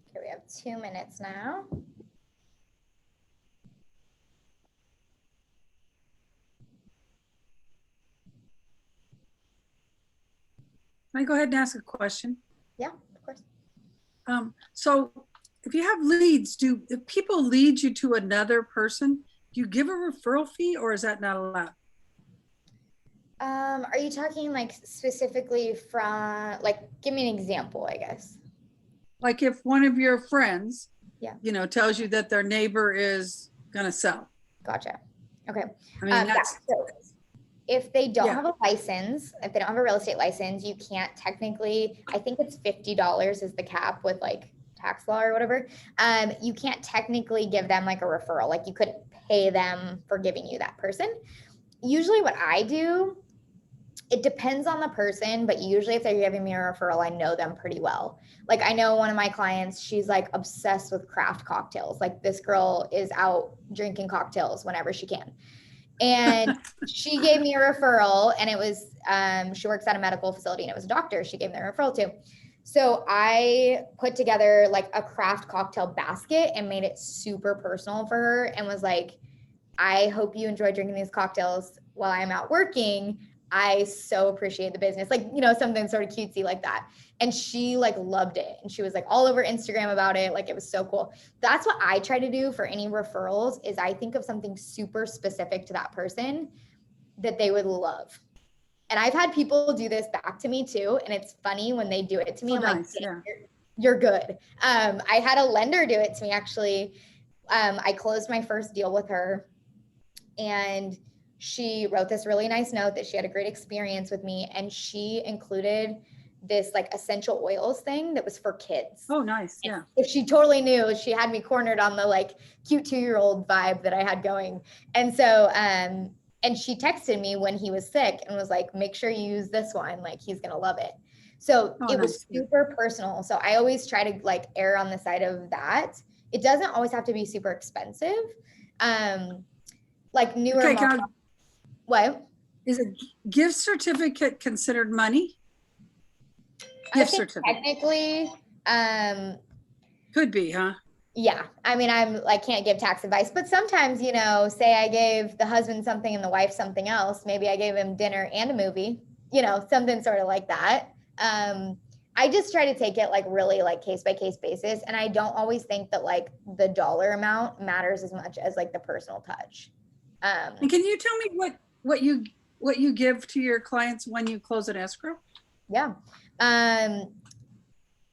Okay, we have 2 minutes now. Can I go ahead and ask a question? Yeah, of course. So if you have leads, if people lead you to another person, do you give a referral fee or is that not allowed? Are you talking like specifically from, like, give me an example, I guess. Like if one of your friends, Yeah. tells you that their neighbor is gonna sell. Gotcha. Okay. I mean, Yeah, that's, so if they don't Yeah. have a license, if they don't have a real estate license, you can't technically, I think it's $50 is the cap with like tax law or whatever. You can't technically give them like a referral. Like you couldn't pay them for giving you that person. Usually what I do, it depends on the person, but usually if they're giving me a referral, I know them pretty well. Like I know one of my clients, she's like obsessed with craft cocktails. Like this girl is out drinking cocktails whenever she can. And she gave me a referral, and it was, she works at a medical facility and it was a doctor she gave me a referral to. So I put together like a craft cocktail basket and made it super personal for her and was like, I hope you enjoy drinking these cocktails while I'm out working. I so appreciate the business. Like, something sort of cutesy like that. And she like loved it. And she was like all over Instagram about it. Like it was so cool. That's what I try to do for any referrals is I think of something super specific to that person that they would love. And I've had people do this back to me too. And it's funny when they do it to me. I'm nice, like, yeah. you're good. I had a lender do it to me actually. I closed my first deal with her and she wrote this really nice note that she had a great experience with me. And she included this like essential oils thing that was for kids. Oh, nice. Yeah. If she totally knew, she had me cornered on the like cute 2-year-old vibe that I had going. And so, and she texted me when he was sick and was like, make sure you use this one. Like he's going to love it. So it was super personal. So I always try to like err on the side of that. It doesn't always have to be super expensive. Like newer. Okay, what? Is a gift certificate considered money? Gift certificate. Technically, could be, huh? Yeah. I mean, I can't give tax advice, but sometimes, say I gave the husband something and the wife something else. Maybe I gave him dinner and a movie, something sort of like that. I just try to take it like really like case by case basis. And I don't always think that like the dollar amount matters as much as like the personal touch. And can you tell me what you give to your clients when you close an escrow? Yeah.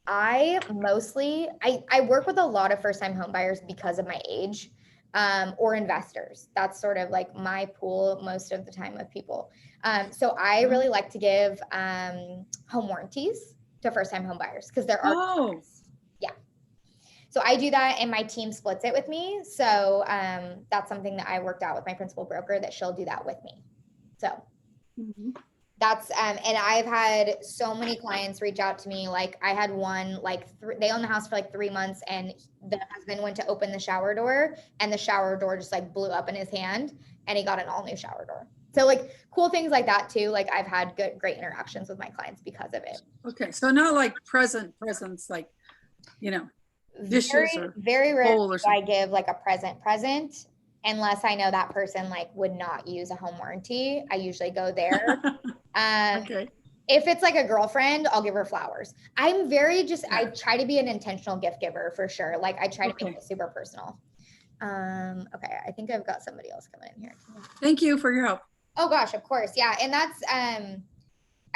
I mostly, I work with a lot of first time home buyers because of my age, or investors. That's sort of like my pool most of the time of people. So I really like to give home warranties to first time home buyers because there are, Oh, yeah. So I do that and my team splits it with me. So that's something that I worked out with my principal broker that she'll do that with me. So mhm. that's and I've had so many clients reach out to me. Like I had one like they owned the house for like 3 months and the husband went to open the shower door and the shower door just like blew up in his hand and he got an all new shower door. So like cool things like that too. Like I've had great interactions with my clients because of it. Okay, so not like presents, like, you know, dishes Very, or very bowl rarely or do I something. give like a present unless I know that person like would not use a home warranty. I usually go there. Okay. If it's like a girlfriend, I'll give her flowers. I'm very just, I Yeah. try to be an intentional gift giver for sure. Like I try to make Okay. it super personal. Okay, I think I've got somebody else coming in here. Thank you for your help. Oh gosh, of course. Yeah. And that's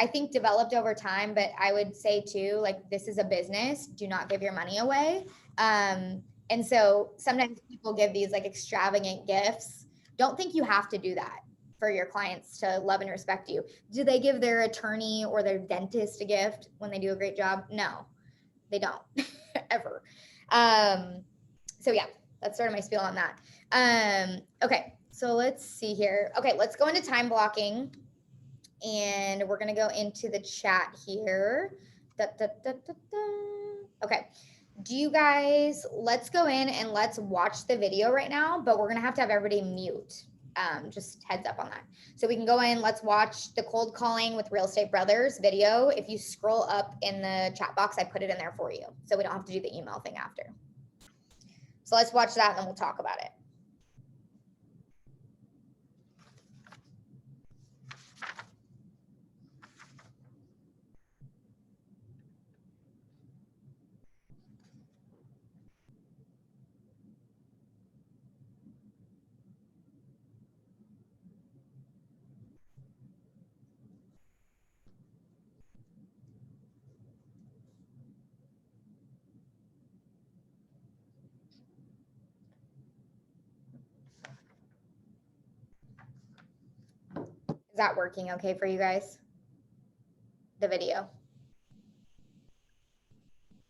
I think developed over time, but I would say too, like this is a business. Do not give your money away. And so sometimes people give these like extravagant gifts. Don't think you have to do that for your clients to love and respect you. Do they give their attorney or their dentist a gift when they do a great job? No, they don't ever. So yeah, that's sort of my spiel on that. Okay, so let's see here. Okay, let's go into time blocking. And we're gonna go into the chat here. Okay, do you guys, let's go in and let's watch the video right now, but we're gonna have to have everybody mute. Just heads up on that. So we can go in, let's watch the cold calling with Real Estate Brothers video. If you scroll up in the chat box, I put it in there for you. So we don't have to do the email thing after. So let's watch that and then we'll talk about it. Is that working okay for you guys? The video?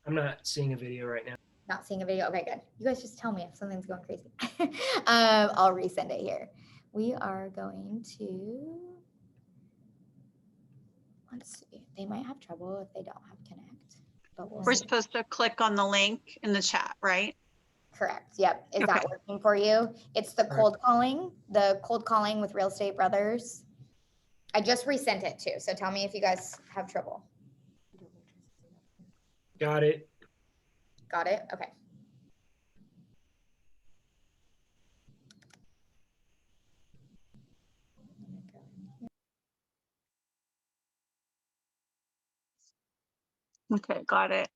I'm not seeing a video right now. Not seeing a video? Okay, good. You guys just tell me if something's going crazy. I'll resend it here. We are going to, let's see. They might have trouble if they don't have Connect, but we'll We're see. supposed to click on the link in the chat, right? Correct. Yep. Is that Okay. working for you? It's the cold calling with Real Estate Brothers. I just resent it too. So tell me if you guys have trouble. Got it. Got it? Okay. Okay, got it.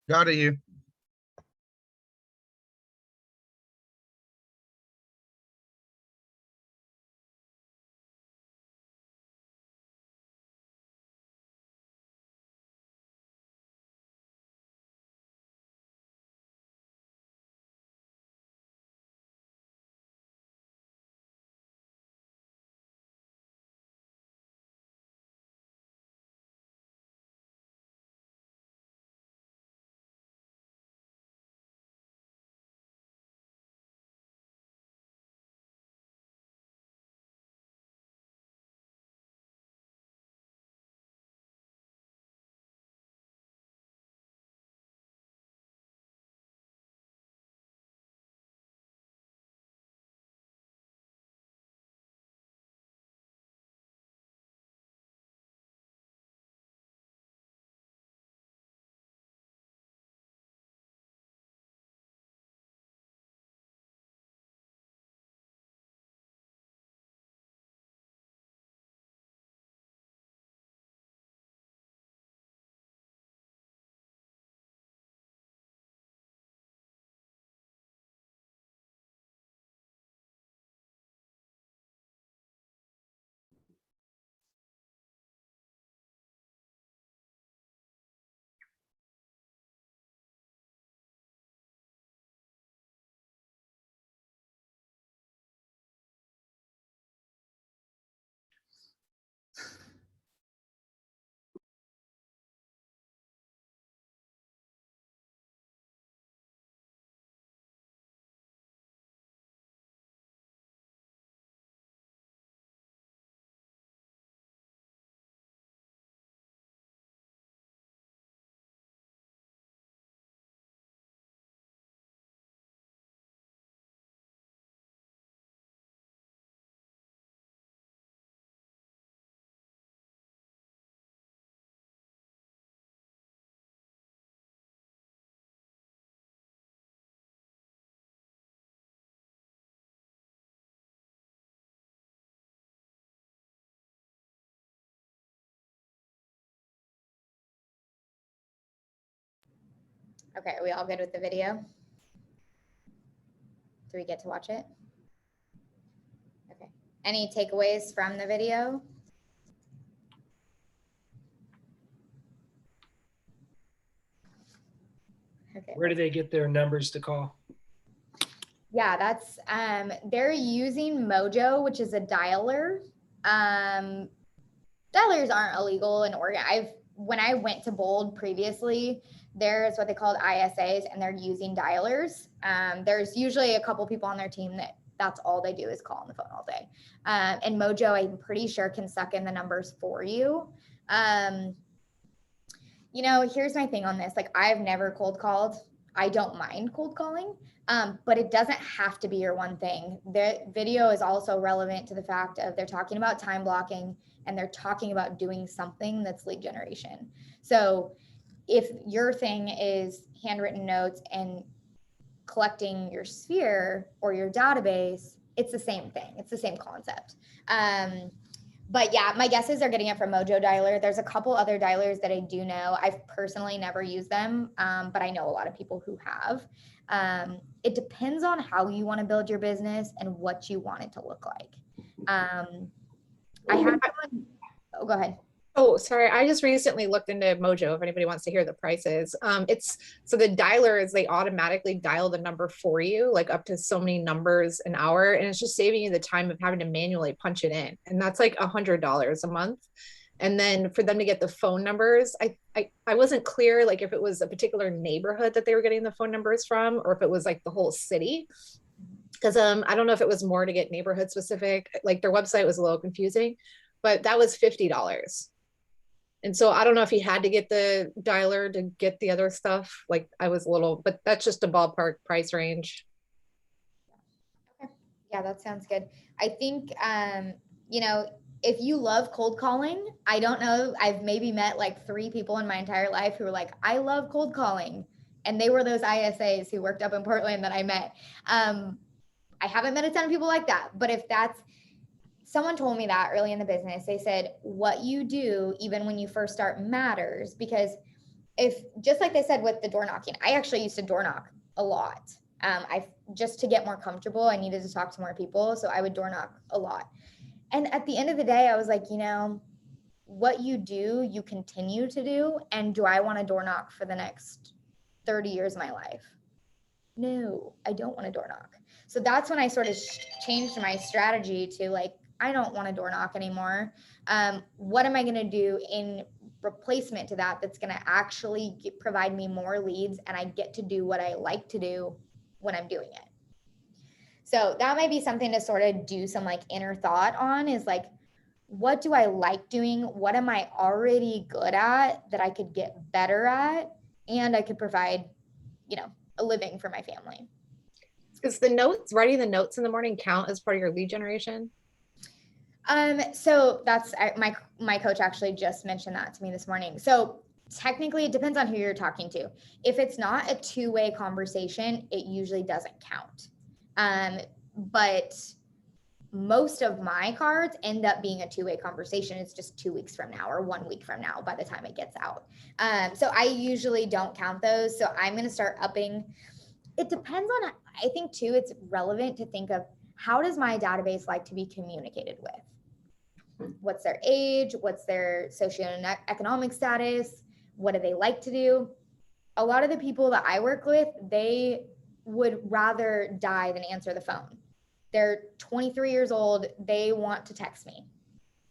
Got it, you. Okay, are we all good with the video? Do we get to watch it? Okay. Any takeaways from the video? Okay. Where do they get their numbers to call? Yeah, that's they're using Mojo, which is a dialer. Dialers aren't illegal in Oregon. When I went to Bold previously, there's what they called ISAs, and they're using dialers. There's usually a couple people on their team that's all they do is call on the phone all day. And Mojo, I'm pretty sure, can suck in the numbers for you. You know, here's my thing on this. Like, I've never cold called. I don't mind cold calling, but it doesn't have to be your one thing. The video is also relevant to the fact of they're talking about time blocking, and they're talking about doing something that's lead generation. So if your thing is handwritten notes and collecting your sphere or your database, it's the same thing. It's the same concept. But yeah, my guesses are getting it from Mojo Dialer. There's a couple other dialers that I do know. I've personally never used them, but I know a lot of people who have. It depends on how you want to build your business and what you want it to look like. I had someone, oh, go ahead. Oh, sorry. I just recently looked into Mojo if anybody wants to hear the prices. So the dialers, they automatically dial the number for you, like up to so many numbers an hour. And it's just saving you the time of having to manually punch it in. And that's like $100 a month. And then for them to get the phone numbers, I wasn't clear, like if it was a particular neighborhood that they were getting the phone numbers from, or if it was like the whole city. Because I don't know if it was more to get neighborhood specific, like their website was a little confusing, but that was $50. And so I don't know if he had to get the dialer to get the other stuff. Like I was a little, but that's just a ballpark price range. Okay. Yeah, that sounds good. I think, you know, if you love cold calling, I don't know, I've maybe met like 3 people in my entire life who were like, I love cold calling. And they were those ISAs who worked up in Portland that I met. I haven't met a ton of people like that, but if that's, someone told me that early in the business, they said, what you do, even when you first start, matters. Because if, just like they said with the door knocking, I actually used to door knock a lot. Just to get more comfortable, I needed to talk to more people. So I would door knock a lot. And at the end of the day, I was like, you know, what you do, you continue to do. And do I want to door knock for the next 30 years of my life? No, I don't want to door knock. So that's when I sort of changed my strategy to like, I don't want to door knock anymore. What am I going to do in replacement to that that's going to actually provide me more leads, and I get to do what I like to do when I'm doing it? So that might be something to sort of do some like inner thought on, is like, what do I like doing? What am I already good at that I could get better at, and I could provide, you know, a living for my family? Is the notes, writing the notes in the morning, count as part of your lead generation? So that's my coach actually just mentioned that to me this morning. So technically it depends on who you're talking to. If it's not a two-way conversation, it usually doesn't count. But most of my cards end up being a two-way conversation. It's just 2 weeks from now or 1 week from now by the time it gets out. So I usually don't count those. So I'm going to start upping. It depends on, I think too, it's relevant to think of, how does my database like to be communicated with? What's their age? What's their socioeconomic status? What do they like to do? A lot of the people that I work with, they would rather die than answer the phone. They're 23 years old. They want to text me,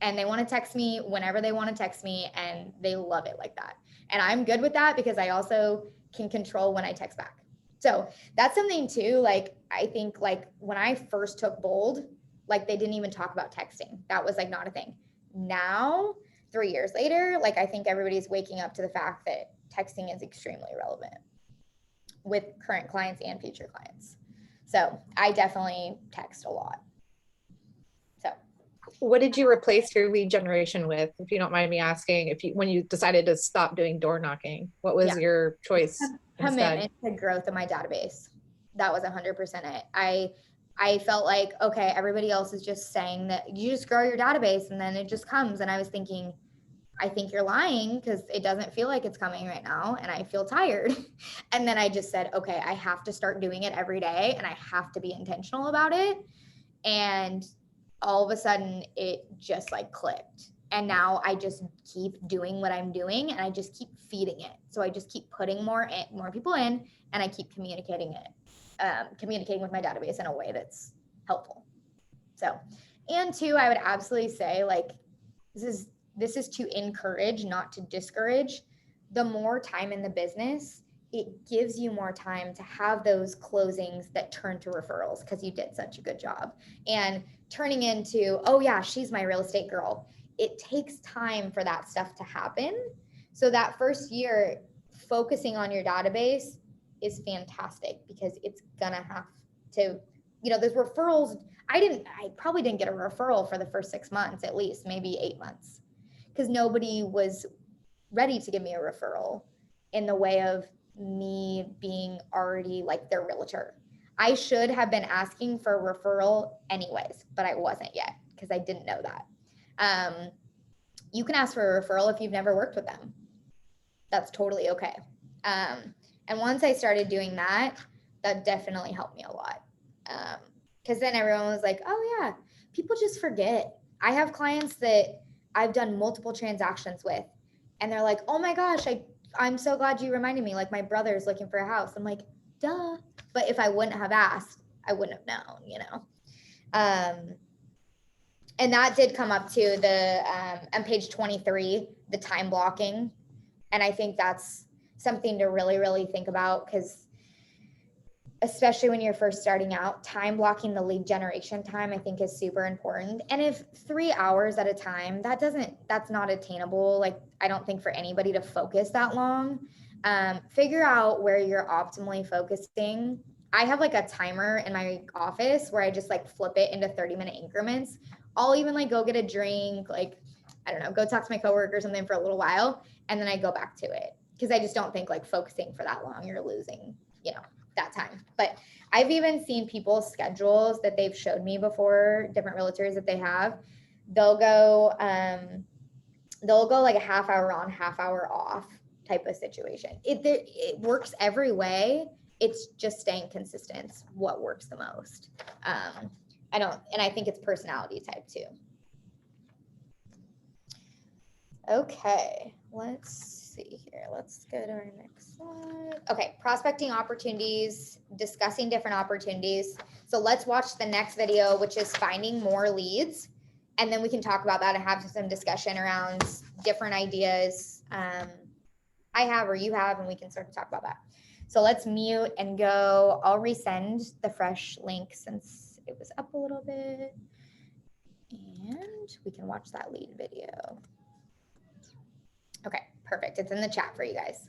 and they want to text me whenever they want to text me, and they love it like that. And I'm good with that because I also can control when I text back. So that's something too. Like, I think like when I first took Bold, like they didn't even talk about texting. That was like not a thing. Now, 3 years later, like I think everybody's waking up to the fact that texting is extremely relevant with current clients and future clients. So I definitely text a lot. So what did you replace your lead generation with, if you don't mind me asking? When you decided to stop doing door knocking, what was your choice? Commitment to growth of my database. That was 100% it. I felt like, okay, everybody else is just saying that you just grow your database and then it just comes. And I was thinking, I think you're lying because it doesn't feel like it's coming right now and I feel tired. And then I just said, okay, I have to start doing it every day and I have to be intentional about it. And all of a sudden it just like clicked. And now I just keep doing what I'm doing and I just keep feeding it. So I just keep putting more people in and I keep communicating with my database in a way that's helpful. So, and two, I would absolutely say like, this is to encourage, not to discourage. The more time in the business, it gives you more time to have those closings that turn to referrals because you did such a good job. And turning into, oh yeah, she's my real estate girl. It takes time for that stuff to happen. So that first year, focusing on your database is fantastic because it's gonna have to, those referrals, I probably didn't get a referral for the first 6 months, at least maybe 8 months, because nobody was ready to give me a referral in the way of me being already like their realtor. I should have been asking for a referral anyways, but I wasn't yet because I didn't know that. You can ask for a referral if you've never worked with them. That's totally okay. And once I started doing that, that definitely helped me a lot. Because then everyone was like, oh yeah, people just forget. I have clients that I've done multiple transactions with, and they're like, oh my gosh, I'm so glad you reminded me. Like my brother's looking for a house. I'm like, duh. But if I wouldn't have asked, I wouldn't have known, And that did come up to the on page 23, the time blocking. And I think that's something to really, really think about because especially when you're first starting out, time blocking the lead generation time, I think is super important. And if 3 hours at a time, that's not attainable. Like, I don't think for anybody to focus that long. Figure out where you're optimally focusing. I have like a timer in my office where I just like flip it into 30-minute increments. I'll even like go get a drink, like, I don't know, go talk to my coworker or something for a little while. And then I go back to it. Cause I just don't think like focusing for that long, you're losing, that time. But I've even seen people's schedules that they've showed me before, different realtors that they have. They'll go like a half hour on, half hour off type of situation. It works every way. It's just staying consistent. What works the most. I think it's personality type too. Okay, let's see here. Let's go to our next slide. Okay, prospecting opportunities, discussing different opportunities. So let's watch the next video, which is finding more leads. And then we can talk about that and have some discussion around different ideas I have or you have, and we can start to talk about that. So let's mute and go. I'll resend the fresh link since it was up a little bit. And we can watch that lead video. Okay, perfect. It's in the chat for you guys.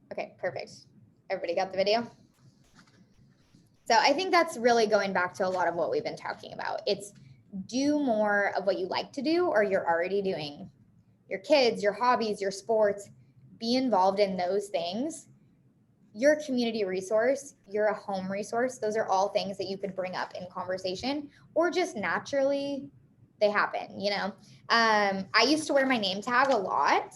Okay, perfect. Everybody got the video? So I think that's really going back to a lot of what we've been talking about. It's do more of what you like to do or you're already doing. Your kids, your hobbies, your sports, be involved in those things. You're a community resource, you're a home resource. Those are all things that you could bring up in conversation or just naturally they happen, I used to wear my name tag a lot.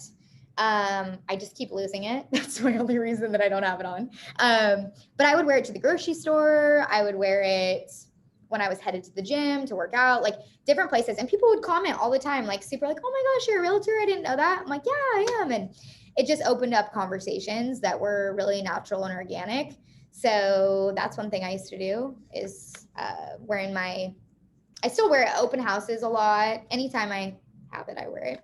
I just keep losing it. That's my only reason that I don't have it on. But I would wear it to the grocery store. I would wear it when I was headed to the gym to work out, like different places. And people would comment all the time, like super like, oh my gosh, you're a realtor. I didn't know that. I'm like, yeah, I am. And it just opened up conversations that were really natural and organic. So that's one thing I used to do is wearing I still wear it at open houses a lot. Anytime I have it, I wear it.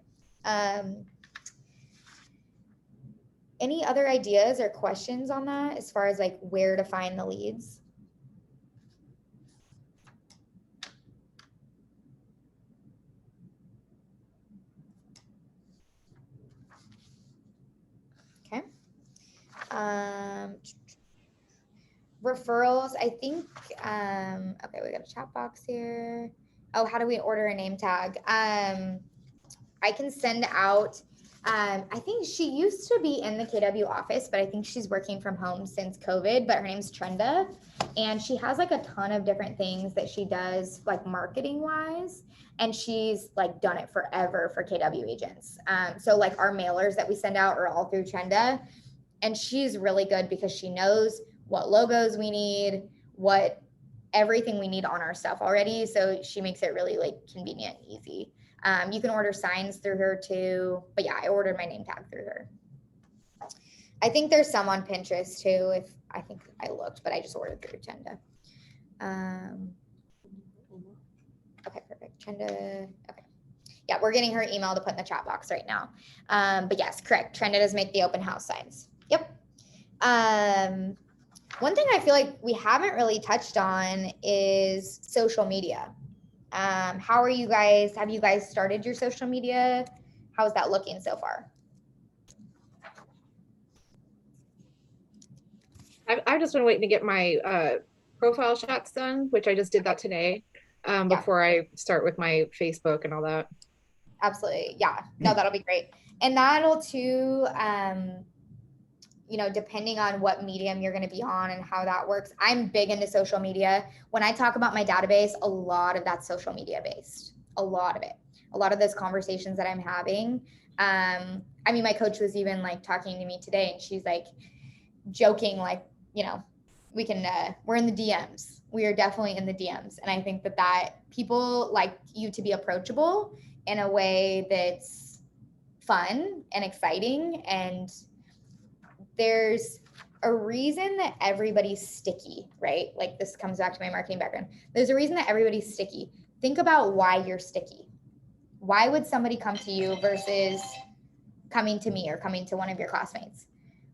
Any other ideas or questions on that as far as like where to find the leads? Okay. Referrals, I think, okay, we got a chat box here. Oh, how do we order a name tag? I can send out, I think she used to be in the KW office, but I think she's working from home since COVID, but her name's Trenda. And she has like a ton of different things that she does like marketing wise. And she's like done it forever for KW agents. So like our mailers that we send out are all through Trenda. And she's really good because she knows what logos we need, what everything we need on our stuff already. So she makes it really like convenient and easy. You can order signs through her too. But yeah, I ordered my name tag through her. I think there's some on Pinterest too. If I think I looked, but I just ordered through Trenda. Okay, perfect. Trenda, okay. Yeah, we're getting her email to put in the chat box right now. But yes, correct. Trenda does make the open house signs. Yep. One thing I feel like we haven't really touched on is social media. How are you guys? Have you guys started your social media? How's that looking so far? I've just been waiting to get my profile shots done, which I just did that today before I start with my Facebook and all that. Absolutely. Yeah. No, that'll be great. And that'll too, you know, depending on what medium you're going to be on and how that works. I'm big into social media. When I talk about my database, a lot of that's social media based. A lot of it. A lot of those conversations that I'm having. I mean, my coach was even like talking to me today and she's like joking, like, you know, we can, we're in the DMs. We are definitely in the DMs. And I think that people like you to be approachable in a way that's fun and exciting. And there's a reason that everybody's sticky, right? Like this comes back to my marketing background. There's a reason that everybody's sticky. Think about why you're sticky. Why would somebody come to you versus coming to me or coming to one of your classmates?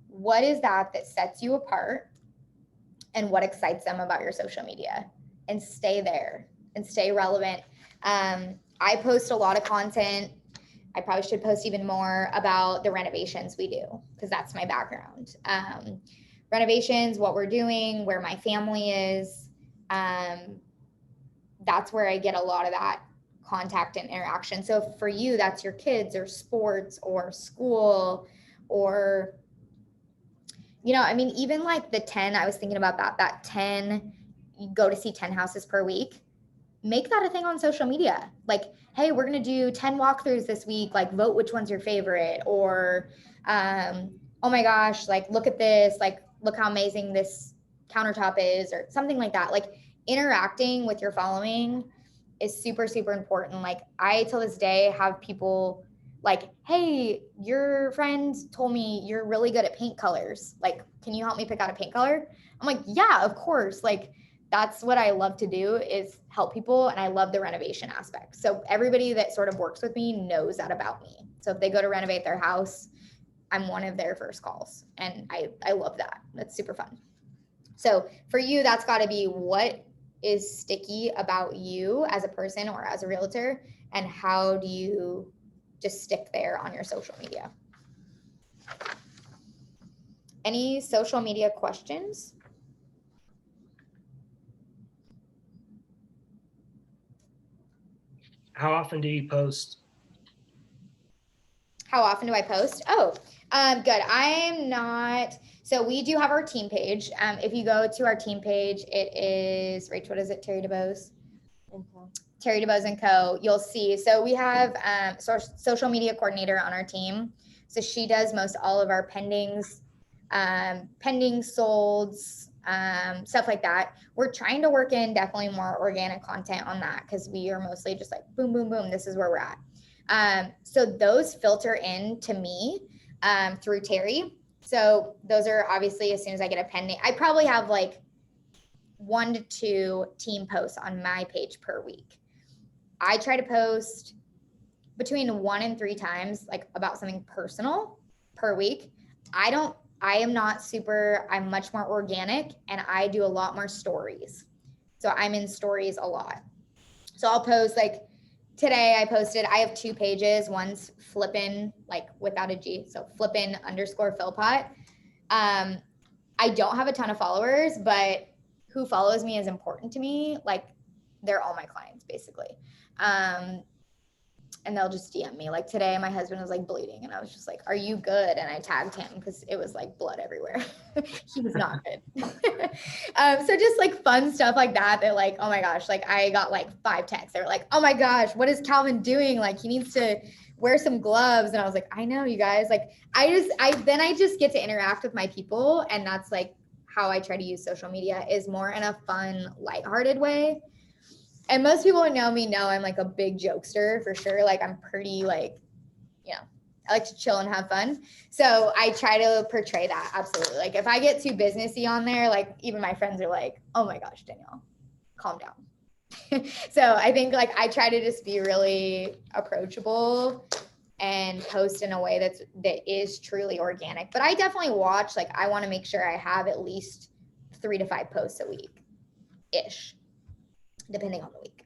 What is that sets you apart and what excites them about your social media? And stay there and stay relevant. I post a lot of content. I probably should post even more about the renovations we do because that's my background. Renovations, what we're doing, where my family is. That's where I get a lot of that contact and interaction. So for you, that's your kids or sports or school or, you know, I mean, even like the 10, I was thinking about that 10, you go to see 10 houses per week. Make that a thing on social media. Like, hey, we're going to do 10 walkthroughs this week. Like vote which one's your favorite or, oh my gosh, like, look at this, like, look how amazing this countertop is or something like that. Like interacting with your following is super, super important. Like I, till this day, have people like, hey, your friend told me you're really good at paint colors. Like, can you help me pick out a paint color? I'm like, yeah, of course. Like, that's what I love to do is help people. And I love the renovation aspect. So everybody that sort of works with me knows that about me. So if they go to renovate their house, I'm one of their first calls. And I love that. That's super fun. So for you, that's got to be what is sticky about you as a person or as a realtor, and how do you just stick there on your social media? Any social media questions? How often do you post? How often do I post? Oh, good. I'm not. So we do have our team page. If you go to our team page, it is, Rach, what is it? Terry DeBose? Terry DeBose & Co. You'll see. So we have social media coordinator on our team. So she does most all of our pendings, pending solds, stuff like that. We're trying to work in definitely more organic content on that because we are mostly just like boom, boom, boom. This is where we're at. So those filter in to me through Terry. So those are obviously as soon as I get a pending, I probably have like 1 to 2 team posts on my page per week. I try to post between 1 and 3 times, like about something personal per week. I'm much more organic and I do a lot more stories. So I'm in stories a lot. So I'll post like today I have 2 pages. One's flippin', like without a G. So flippin_Philpott. I don't have a ton of followers, but who follows me is important to me. Like they're all my clients basically. And they'll just DM me. Like today, my husband was like bleeding and I was just like, are you good? And I tagged him because it was like blood everywhere. He was not good. So just like fun stuff like that. They're like, oh my gosh, like I got like 5 texts. They were like, oh my gosh, what is Calvin doing? Like he needs to wear some gloves. And I was like, I know you guys, like, I just get to interact with my people. And that's like how I try to use social media is more in a fun, lighthearted way. And most people who know me know I'm like a big jokester for sure. Like I'm pretty like, you know, I like to chill and have fun. So I try to portray that. Absolutely. Like if I get too businessy on there, like even my friends are like, oh my gosh, Danielle, calm down. So I think like I try to just be really approachable and post in a way that is truly organic. But I definitely watch, like I want to make sure I have at least 3 to 5 posts a week-ish, depending on the week.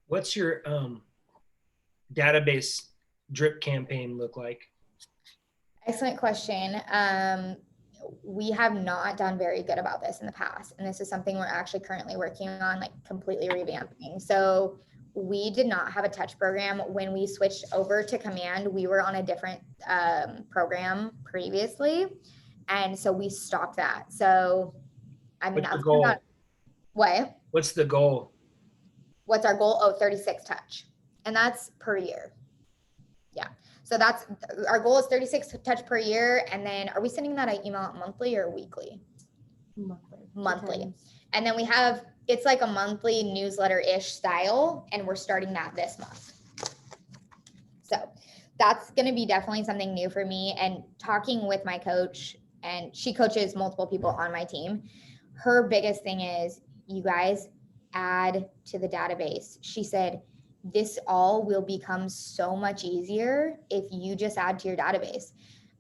What's your database drip campaign look like? Excellent question. We have not done very good about this in the past. And this is something we're actually currently working on, like completely revamping. So we did not have a touch program. When we switched over to Command, we were on a different program previously. And so we stopped that. So I mean, What's the goal? What? What's the goal? What's our goal? Oh, 36 touch. And that's per year. Yeah. So that's our goal is 36 touch per year. And then are we sending that an email out monthly or weekly? Monthly. And then we have, it's like a monthly newsletter-ish style. And we're starting that this month. So that's going to be definitely something new for me. And talking with my coach, and she coaches multiple people on my team. Her biggest thing is, you guys add to the database. She said, this all will become so much easier if you just add to your database.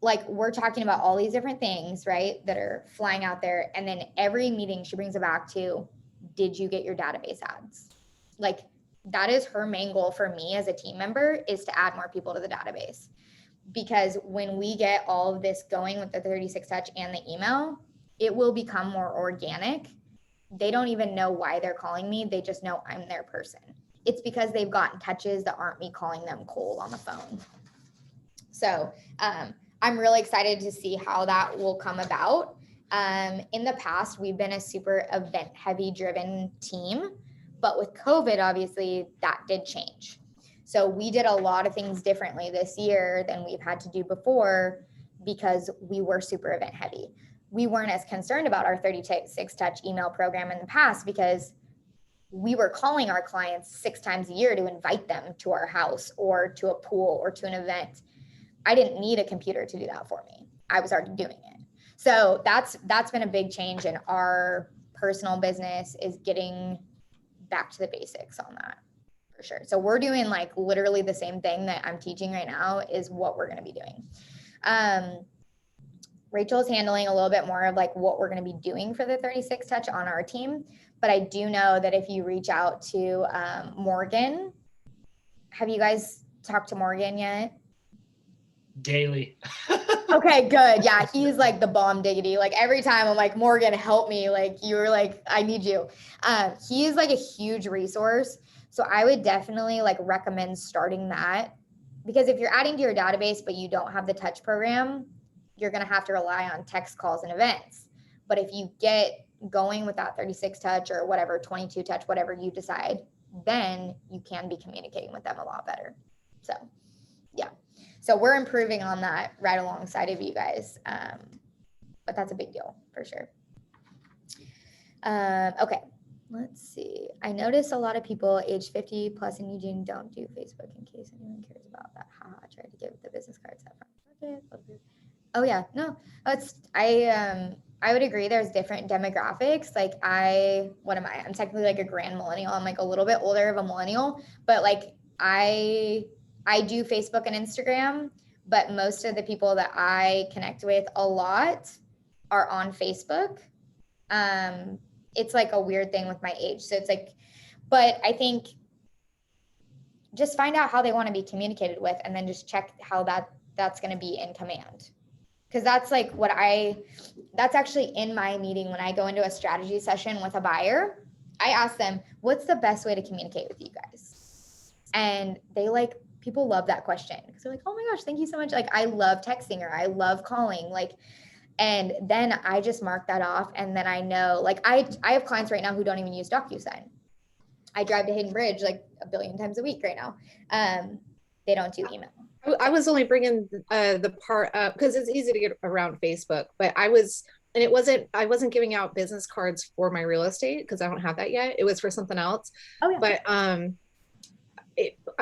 Like we're talking about all these different things, right, that are flying out there. And then every meeting she brings it back to, did you get your database ads? Like that is her main goal for me as a team member, is to add more people to the database. Because when we get all of this going with the 36 touch and the email, it will become more organic. They don't even know why they're calling me. They just know I'm their person. It's because they've gotten touches that aren't me calling them cold on the phone. So I'm really excited to see how that will come about. In the past, we've been a super event heavy driven team, but with COVID, obviously that did change. So we did a lot of things differently this year than we've had to do before because we were super event heavy. We weren't as concerned about our 36 touch email program in the past because we were calling our clients 6 times a year to invite them to our house or to a pool or to an event. I didn't need a computer to do that for me. I was already doing it. So that's been a big change in our personal business, is getting back to the basics on that for sure. So we're doing like literally the same thing that I'm teaching right now is what we're going to be doing. Rachel is handling a little bit more of like what we're going to be doing for the 36 touch on our team. But I do know that if you reach out to Morgan, have you guys talked to Morgan yet? Daily. Okay, good. Yeah, he's like the bomb diggity. Like every time I'm like, Morgan, help me. Like you were like, I need you. He is like a huge resource. So I would definitely like recommend starting that, because if you're adding to your database, but you don't have the touch program, you're going to have to rely on text calls and events. But if you get going with that 36 touch or whatever, 22 touch, whatever you decide, then you can be communicating with them a lot better. So, yeah. So we're improving on that right alongside of you guys. But that's a big deal for sure. Okay, let's see. I notice a lot of people age 50 plus in Eugene don't do Facebook in case anyone cares about that. Haha, I tried to give the business cards up front. Okay. Oh yeah, no, I would agree. There's different demographics. Like what am I? I'm technically like a grand millennial. I'm like a little bit older of a millennial, but like I do Facebook and Instagram, but most of the people that I connect with a lot are on Facebook. It's like a weird thing with my age. So it's like, but I think just find out how they want to be communicated with and then just check how that's going to be in command. Because that's like that's actually in my meeting when I go into a strategy session with a buyer. I ask them, what's the best way to communicate with you guys? And people love that question because they're like, oh my gosh, thank you so much. Like, I love texting or I love calling. Like, and then I just mark that off. And then I know, like, I have clients right now who don't even use DocuSign. I drive to Hidden Bridge like a billion times a week right now. They don't do email. I was only bringing the part up because it's easy to get around Facebook, but I wasn't giving out business cards for my real estate because I don't have that yet. It was for something else. Oh yeah. But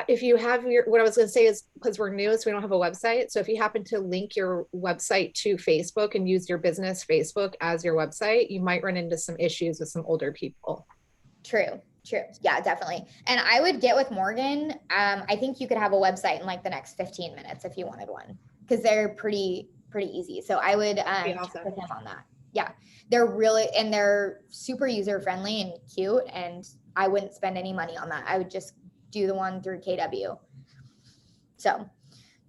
if you have what I was going to say is because we're new, so we don't have a website. So if you happen to link your website to Facebook and use your business Facebook as your website, you might run into some issues with some older people. True. Yeah, definitely. And I would get with Morgan. I think you could have a website in like the next 15 minutes if you wanted one, because they're pretty easy. So I would check with him on that. Yeah, they're super user friendly and cute. And I wouldn't spend any money on that. I would just do the one through KW. So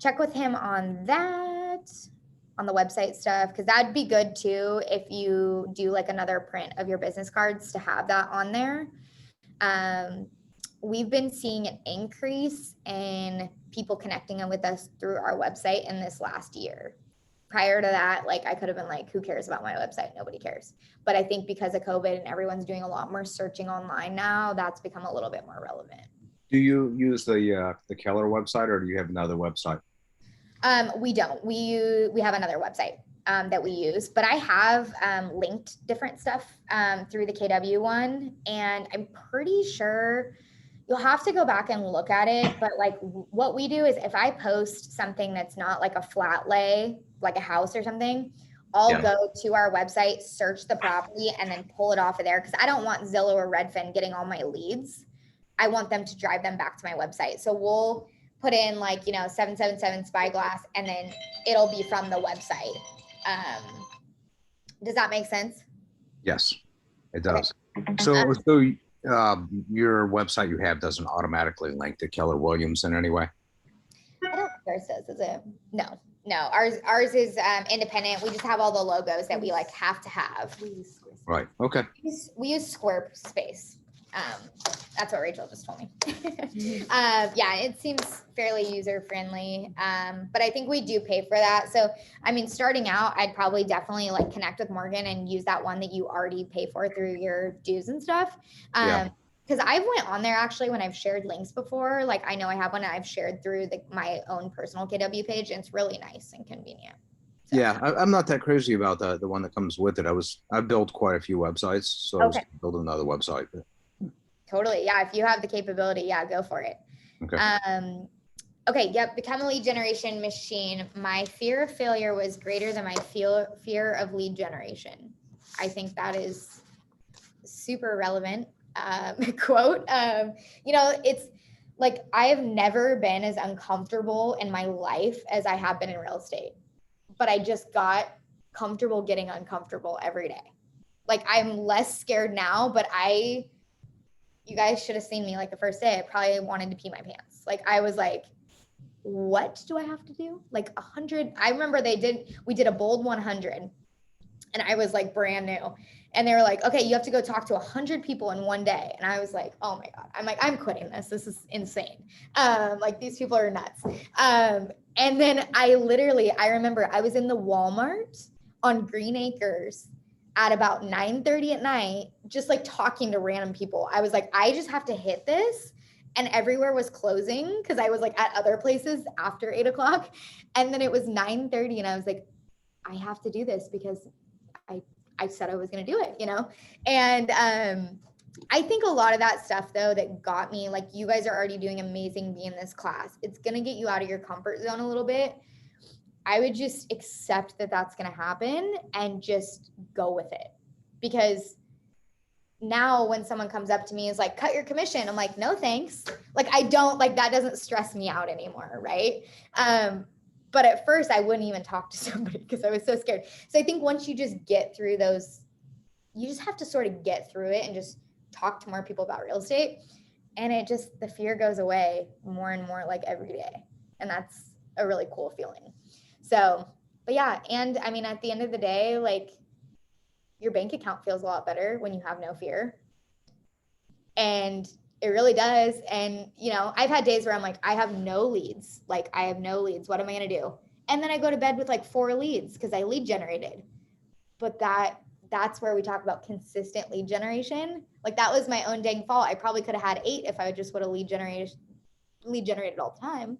check with him on that, on the website stuff, because that'd be good too if you do like another print of your business cards to have that on there. We've been seeing an increase in people connecting with us through our website in this last year. Prior to that, like I could have been like, who cares about my website? Nobody cares. But I think because of COVID and everyone's doing a lot more searching online now, that's become a little bit more relevant. Do you use the Keller website or do you have another website? We don't. We have another website that we use, but I have linked different stuff through the KW one, and I'm pretty sure you'll have to go back and look at it. But like what we do is if I post something that's not like a flat lay, like a house or something, I'll go to our website, search the property, and then pull it off of there because I don't want Zillow or Redfin getting all my leads. I want them to drive them back to my website. So we'll put in like, 777 Spyglass, and then it'll be from the website. Does that make sense? Yes, it does. Okay. So your website you have doesn't automatically link to Keller Williams in any way? I don't think ours does, is it? No. Ours is independent. We just have all the logos that we like have to have. Right. Okay. We use Squarespace. That's what Rachel just told me. Yeah, it seems fairly user friendly, but I think we do pay for that. So, I mean, starting out, I'd probably definitely like connect with Morgan and use that one that you already pay for through your dues and stuff. Because I've went on there actually when I've shared links before. Like I know I have one I've shared through my own personal KW page, and it's really nice and convenient. So. Yeah, I'm not that crazy about the one that comes with it. I built quite a few websites, so I was building another website. Totally. Yeah. If you have the capability, yeah, go for it. Okay. Okay. Yep. Become a lead generation machine. My fear of failure was greater than my fear of lead generation. I think that is super relevant quote. It's like, I have never been as uncomfortable in my life as I have been in real estate, but I just got comfortable getting uncomfortable every day. Like I'm less scared now, but you guys should have seen me like the first day. I probably wanted to pee my pants. Like I was like, what do I have to do? Like 100. I remember we did a bold 100 and I was like brand new. And they were like, okay, you have to go talk to 100 people in one day. And I was like, oh my God. I'm like, I'm quitting this. This is insane. Like these people are nuts. And then I remember I was in the Walmart on Green Acres at about 9:30 at night, just like talking to random people. I was like, I just have to hit this and everywhere was closing because I was like at other places after 8 o'clock. And then it was 9:30 and I was like, I have to do this because I said I was going to do it, you know? And I think a lot of that stuff though, that got me, like you guys are already doing amazing being in this class. It's going to get you out of your comfort zone a little bit. I would just accept that that's going to happen and just go with it. Because now when someone comes up to me is like, cut your commission, I'm like, no, thanks. Like, I don't, like, that doesn't stress me out anymore. Right. But at first I wouldn't even talk to somebody because I was so scared. So I think once you just get through those, you just have to sort of get through it and just talk to more people about real estate. And it just, the fear goes away more and more like every day. And that's a really cool feeling. So, but yeah. And I mean, at the end of the day, like your bank account feels a lot better when you have no fear. And it really does. And, you know, I've had days where I'm like, I have no leads. Like I have no leads. What am I going to do? And then I go to bed with like 4 leads because I lead generated. But that's where we talk about consistent lead generation. Like that was my own dang fault. I probably could have had 8 if I just would have lead generated all the time.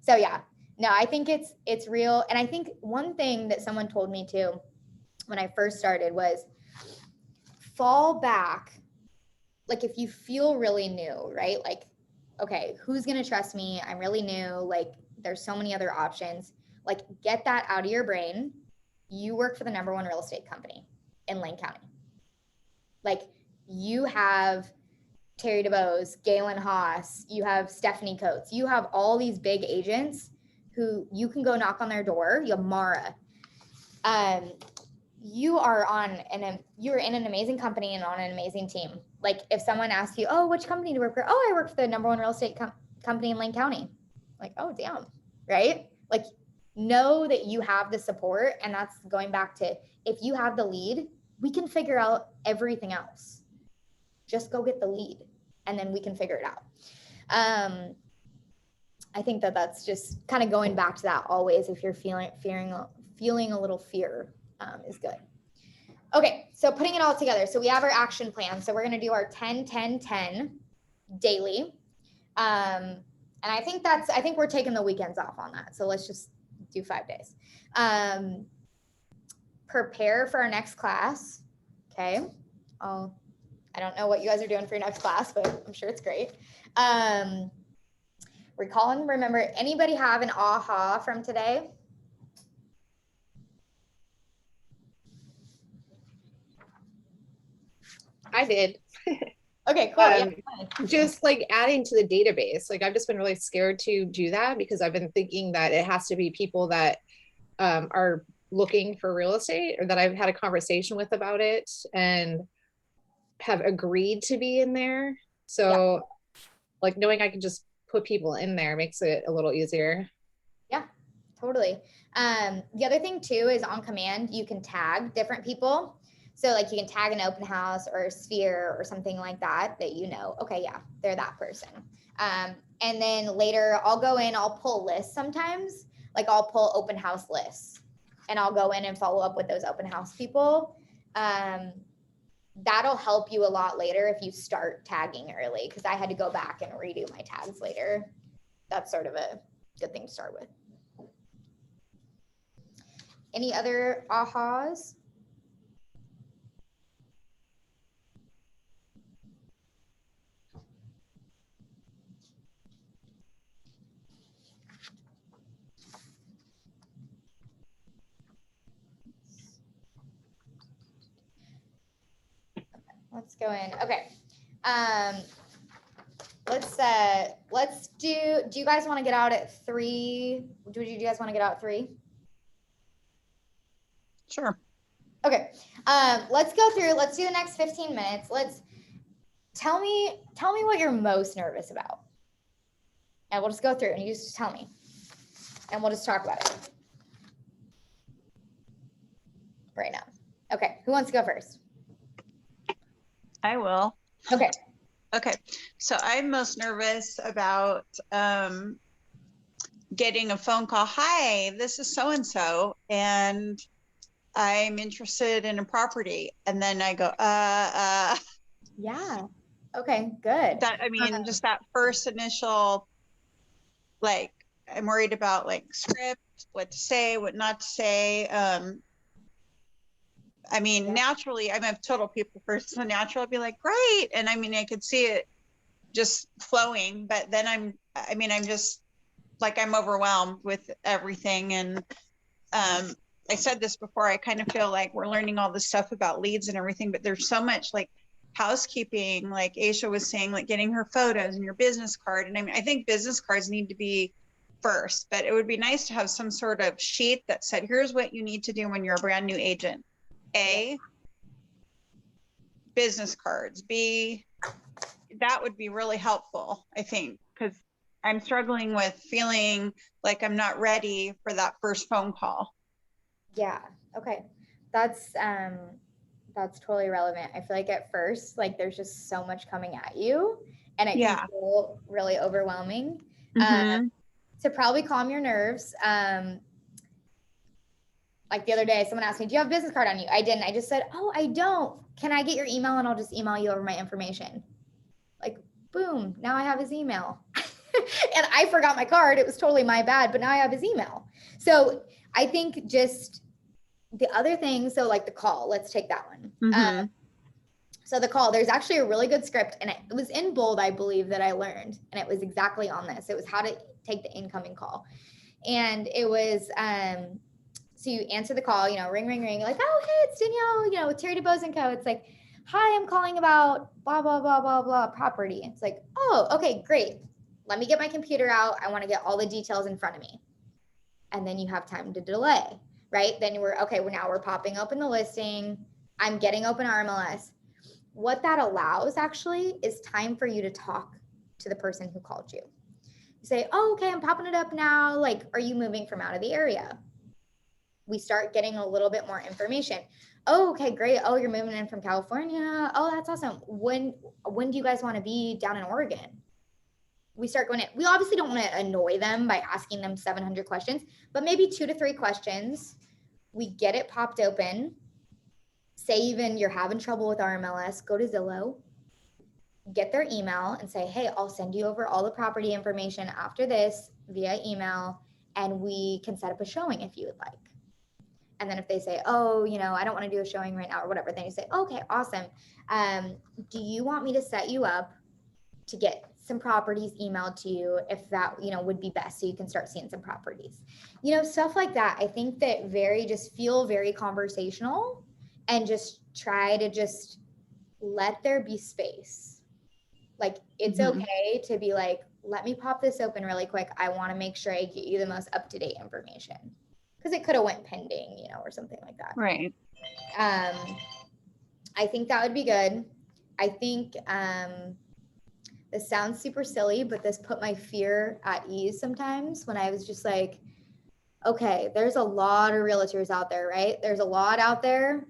So yeah, no, I think it's real. And I think one thing that someone told me too, when I first started was fall back. Like if you feel really new, right? Like, okay, who's going to trust me? I'm really new. Like there's so many other options. Like get that out of your brain. You work for the #1 real estate company in Lane County. Like you have Terry DeBose, Galen Haas, you have Stephanie Coates, you have all these big agents who you can go knock on their door. You have Mara. You're in an amazing company and on an amazing team. Like if someone asks you, oh, which company do you work for? Oh, I work for the #1 real estate company in Lane County. Like, oh, damn. Right? Like know that you have the support. And that's going back to, if you have the lead, we can figure out everything else. Just go get the lead and then we can figure it out. I think that that's just kind of going back to that always. If you're feeling a little fear is good. Okay, so putting it all together. So we have our action plan. So we're going to do our 10, 10, 10 daily. And I think we're taking the weekends off on that. So let's just do 5 days. Prepare for our next class. Okay. I don't know what you guys are doing for your next class, but I'm sure it's great. Recall and remember. Anybody have an aha from today? I did. Okay, cool. Yeah. Just like adding to the database. Like I've just been really scared to do that because I've been thinking that it has to be people that are looking for real estate or that I've had a conversation with about it and have agreed to be in there. So like knowing I can just put people in there makes it a little easier. Yeah, totally. The other thing too is on command, you can tag different people. So like you can tag an open house or a sphere or something like that, you know, okay, yeah, they're that person. And then later I'll go in, I'll pull lists sometimes, like I'll pull open house lists and I'll go in and follow up with those open house people. That'll help you a lot later if you start tagging early, because I had to go back and redo my tags later. That's sort of a good thing to start with. Any other ahas? Let's go in. Okay. Let's do you guys want to get out at 3? Do you guys want to get out at 3? Sure. Okay. Let's go through, let's do the next 15 minutes. Tell me what you're most nervous about. And we'll just go through and you just tell me. And we'll just talk about it right now. Okay. Who wants to go first? I will. Okay. Okay. So I'm most nervous about getting a phone call. Hi, this is so-and-so, and I'm interested in a property. And then I go, Yeah. Okay, good. That, I mean, just that first initial, like, I'm worried about like script, what to say, what not to say. I mean, naturally, I'm a total people person, so naturally I'd be like, great. And I mean, I could see it just flowing, but then I'm just like, I'm overwhelmed with everything. And I said this before, I kind of feel like we're learning all this stuff about leads and everything, but there's so much like housekeeping, like Aisha was saying, like getting her photos and your business card. And I mean, I think business cards need to be first, but it would be nice to have some sort of sheet that said, here's what you need to do when you're a brand new agent. A, business cards. B, that would be really helpful, I think, because I'm struggling with feeling like I'm not ready for that first phone call. Yeah. Okay. That's totally relevant. I feel like at first, like there's just so much coming at you and it can feel really overwhelming. To probably calm your nerves. Like the other day, someone asked me, do you have a business card on you? I didn't. I just said, oh, I don't. Can I get your email? And I'll just email you over my information. Like, boom, now I have his email. And I forgot my card. It was totally my bad, but now I have his email. So I think just the other thing, so like the call, let's take that one. So the call, there's actually a really good script and it was in bold, I believe, that I learned. And it was exactly on this. It was how to take the incoming call. And it was, so you answer the call, you know, ring, ring, ring, like, oh, hey, it's Danielle, you know, with Terry DeBose & Co. It's like, hi, I'm calling about blah, blah, blah, blah, blah, property. It's like, oh, okay, great. Let me get my computer out. I want to get all the details in front of me. And then you have time to delay, right? Then now we're popping open the listing. I'm getting open RMLS. What that allows actually is time for you to talk to the person who called you. You say, oh, okay, I'm popping it up now. Like, are you moving from out of the area? We start getting a little bit more information. Oh, okay, great. Oh, you're moving in from California. Oh, that's awesome. When do you guys want to be down in Oregon? We start going in. We obviously don't want to annoy them by asking them 700 questions, but maybe 2 to 3 questions. We get it popped open. Say even you're having trouble with RMLS, go to Zillow, get their email and say, hey, I'll send you over all the property information after this via email, and we can set up a showing if you would like. And then if they say, oh, you know, I don't want to do a showing right now or whatever, then you say, okay, awesome. Do you want me to set you up to get some properties emailed to you if that, you know, would be best so you can start seeing some properties? You know, stuff like that. I think that just feel very conversational and just try to just let there be space. Like it's okay to be like, let me pop this open really quick. I want to make sure I get you the most up-to-date information. Because it could have went pending, you know, or something like that. Right. I think that would be good. I think this sounds super silly, but this put my fear at ease sometimes when I was just like, okay, there's a lot of realtors out there, right? There's a lot out there.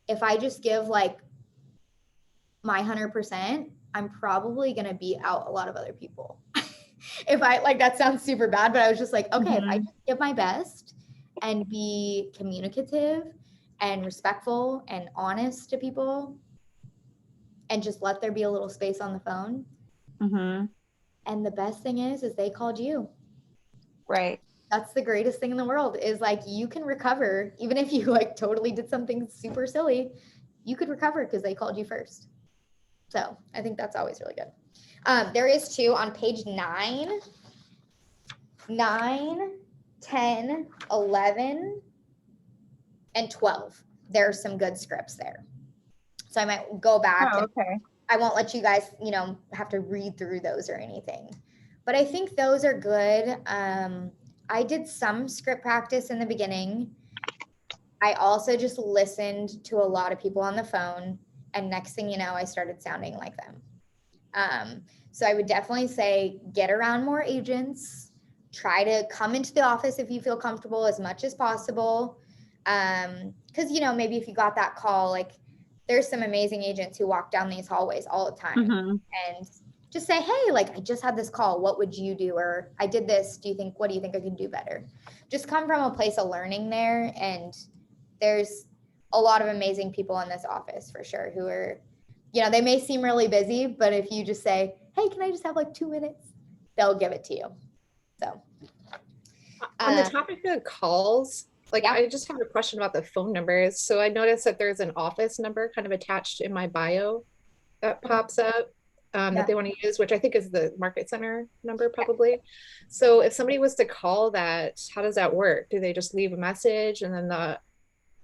If I just give like my 100%, I'm probably going to beat out a lot of other people. If I like, that sounds super bad, but I was just like, okay, if I just give my best and be communicative and respectful and honest to people and just let there be a little space on the phone. And the best thing is they called you. Right. That's the greatest thing in the world is like, you can recover. Even if you like totally did something super silly, you could recover because they called you first. So I think that's always really good. There is too on page 9, 10, 11, and 12. There's some good scripts there. So I might go back. Oh, okay. I won't let you guys, you know, have to read through those or anything. But I think those are good. I did some script practice in the beginning. I also just listened to a lot of people on the phone. And next thing you know, I started sounding like them. So I would definitely say get around more agents. Try to come into the office if you feel comfortable as much as possible. Because, you know, maybe if you got that call, like there's some amazing agents who walk down these hallways all the time. And just say, hey, like I just had this call. What would you do? Or I did this. What do you think I can do better? Just come from a place of learning there. And there's a lot of amazing people in this office for sure who are You know, they may seem really busy, but if you just say, hey, can I just have like 2 minutes? They'll give it to you. So. On the topic of calls, like Yeah. I just have a question about the phone numbers. So I noticed that there's an office number kind of attached in my bio that pops up Yeah. that they want to use, which I think is the Market Center number probably. So if somebody was to call that, how does that work? Do they just leave a message and then the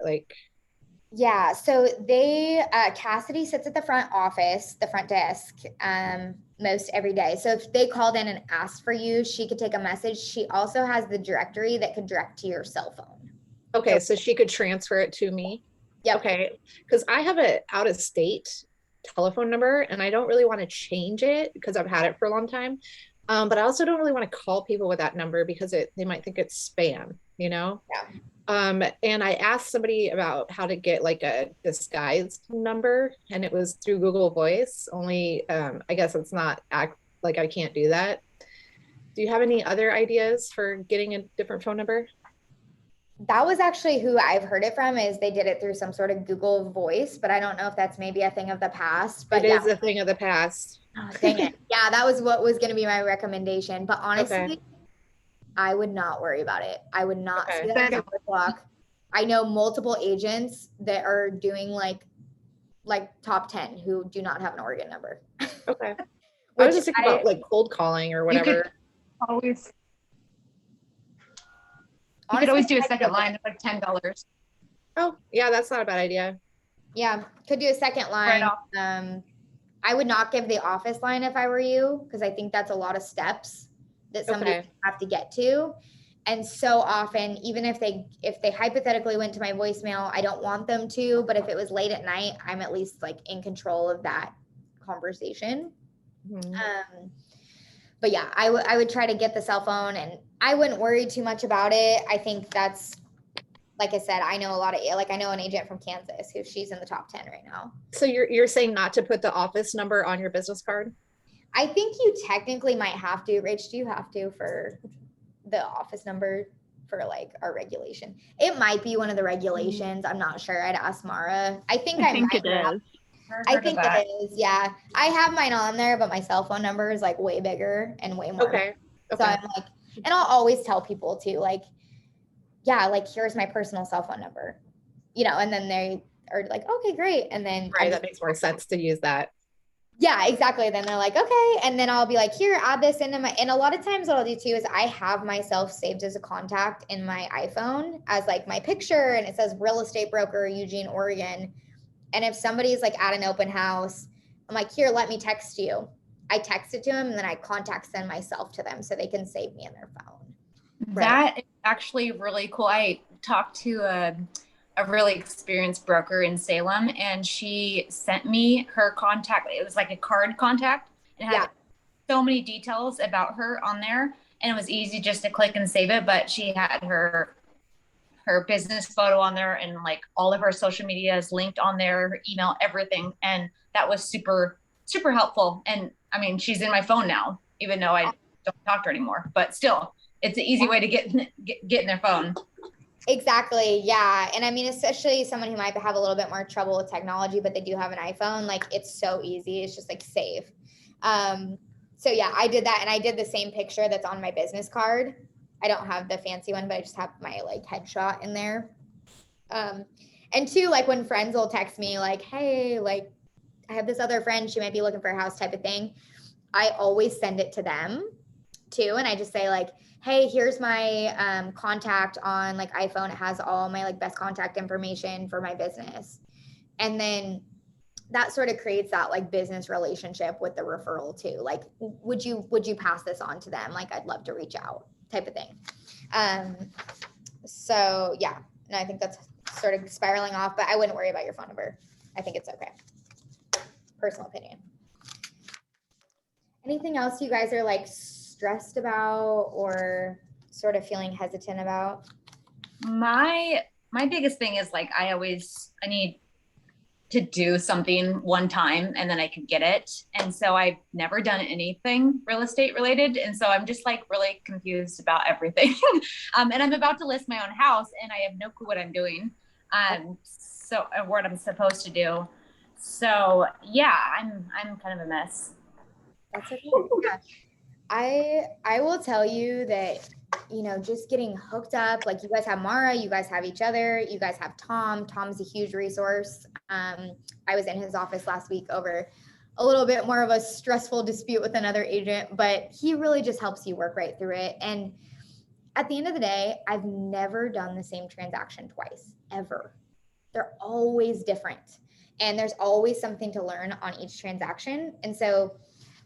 like? Yeah, so Cassidy sits at the front office, the front desk, most every day. So if they called in and asked for you, she could take a message. She also has the directory that could direct to your cell phone. Okay, so she could transfer it to me. Yep. Okay, because I have an out of state telephone number and I don't really want to change it because I've had it for a long time. But I also don't really want to call people with that number because they might think it's spam, you know? Yeah. And I asked somebody about how to get like a disguised number and it was through Google Voice, only I guess it's not like I can't do that. Do you have any other ideas for getting a different phone number? That was actually who I've heard it from, is they did it through some sort of Google Voice, but I don't know if that's maybe a thing of the past. But it is a thing of the past. Oh, dang it. Yeah, that was what was going to be my recommendation. But honestly, Okay. I would not worry about it. I would not Okay. see that as a roadblock. I know multiple agents that are doing like top 10 who do not have an Oregon number. Okay. I was just thinking about like cold calling or whatever. Always. You Honestly, could always do a I second could- line of like $10. Oh, yeah, that's not a bad idea. Yeah, could do a second line. off. I would not give the office line if I were you, because I think that's a lot of steps that somebody Okay. have to get to. And so often, even if they hypothetically went to my voicemail, I don't want them to, but if it was late at night, I'm at least like in control of that conversation. Mhm. But yeah, I would try to get the cell phone, and I wouldn't worry too much about it. I think that's, like I said, I know I know an agent from Kansas who she's in the top 10 right now. So you're saying not to put the office number on your business card? I think you technically might have to. Rich, do you have to for the office number for like our regulation? It might be one of the regulations. I'm not sure. I'd ask Mara. I think I think it is. I think it is. Yeah. I have mine on there, but my cell phone number is like way bigger and way more. Okay. So I'm like, and I'll always tell people too, like, yeah, like here's my personal cell phone number, and then they are like, okay, great. And then Right, that makes more sense to use that. yeah, exactly. Then they're like, okay. And then I'll be like, here, add this into and a lot of times what I'll do too is I have myself saved as a contact in my iPhone as like my picture, and it says real estate broker, Eugene, Oregon. And if somebody's like at an open house, I'm like, here, let me text you. I text it to them and then I contact send myself to them so they can save me in their phone. That is actually really cool. I talked to a really experienced broker in Salem, and she sent me her contact. It was like a card contact, and it had so many details about her on there, and it was easy just to click and save it. But she had her business photo on there, and like all of her social media is linked on there, her email, everything, and that was super helpful. And I mean, she's in my phone now, even though I don't talk to her anymore, but still. It's an easy way to get in their phone. Exactly. Yeah. And I mean, especially someone who might have a little bit more trouble with technology, but they do have an iPhone, like it's so easy. It's just like save. So yeah, I did that. And I did the same picture that's on my business card. I don't have the fancy one, but I just have my like headshot in there. And two, like when friends will text me like, hey, like I have this other friend, she might be looking for a house type of thing. I always send it to them too. And I just say like, hey, here's my contact on like iPhone. It has all my like best contact information for my business. And then that sort of creates that like business relationship with the referral too. Like, would you pass this on to them? Like, I'd love to reach out type of thing. So yeah, and I think that's sort of spiraling off, but I wouldn't worry about your phone number. I think it's okay. Personal opinion. Anything else you guys are like stressed about or sort of feeling hesitant about? My biggest thing is like I need to do something one time and then I can get it. And so I've never done anything real estate related. And so I'm just like really confused about everything. And I'm about to list my own house and I have no clue what I'm doing. So what I'm supposed to do. So yeah, I'm kind of a mess. That's okay. Yeah. I will tell you that, just getting hooked up, like you guys have Mara, you guys have each other, you guys have Tom. Tom's a huge resource. I was in his office last week over a little bit more of a stressful dispute with another agent, but he really just helps you work right through it. And at the end of the day, I've never done the same transaction twice, ever. They're always different. And there's always something to learn on each transaction. And so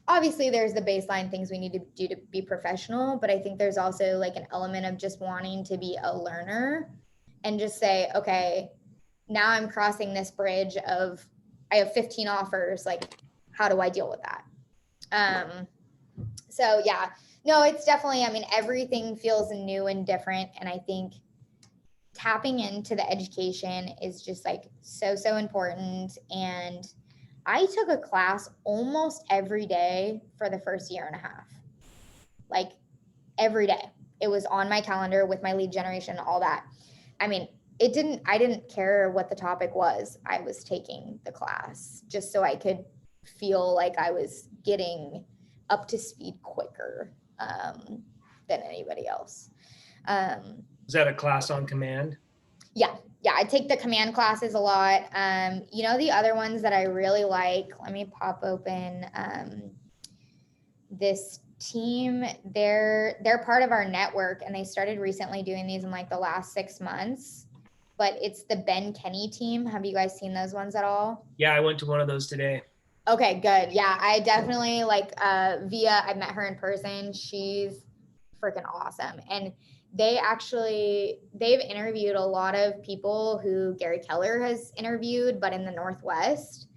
obviously there's the baseline things we need to do to be professional, but I think there's also like an element of just wanting to be a learner and just say, okay, now I'm crossing this bridge of, I have 15 offers. Like, how do I deal with that? So yeah, no, it's definitely, everything feels new and different. And I think tapping into the education is just like so important. And I took a class almost every day for the first year and a half, like every day. It was on my calendar with my lead generation, all that. I didn't care what the topic was. I was taking the class just so I could feel like I was getting up to speed quicker than anybody else. Is that a class on command? Yeah, I take the command classes a lot. The other ones that I really like, let me pop open this team. They're part of our network, and they started recently doing these in like the last 6 months. But it's the Ben Kenny team. Have you guys seen those ones at all? Yeah, I went to one of those today. Okay, good. Yeah, I definitely like Via. I met her in person. She's freaking awesome. And they've interviewed a lot of people who Gary Keller has interviewed, but in the Northwest.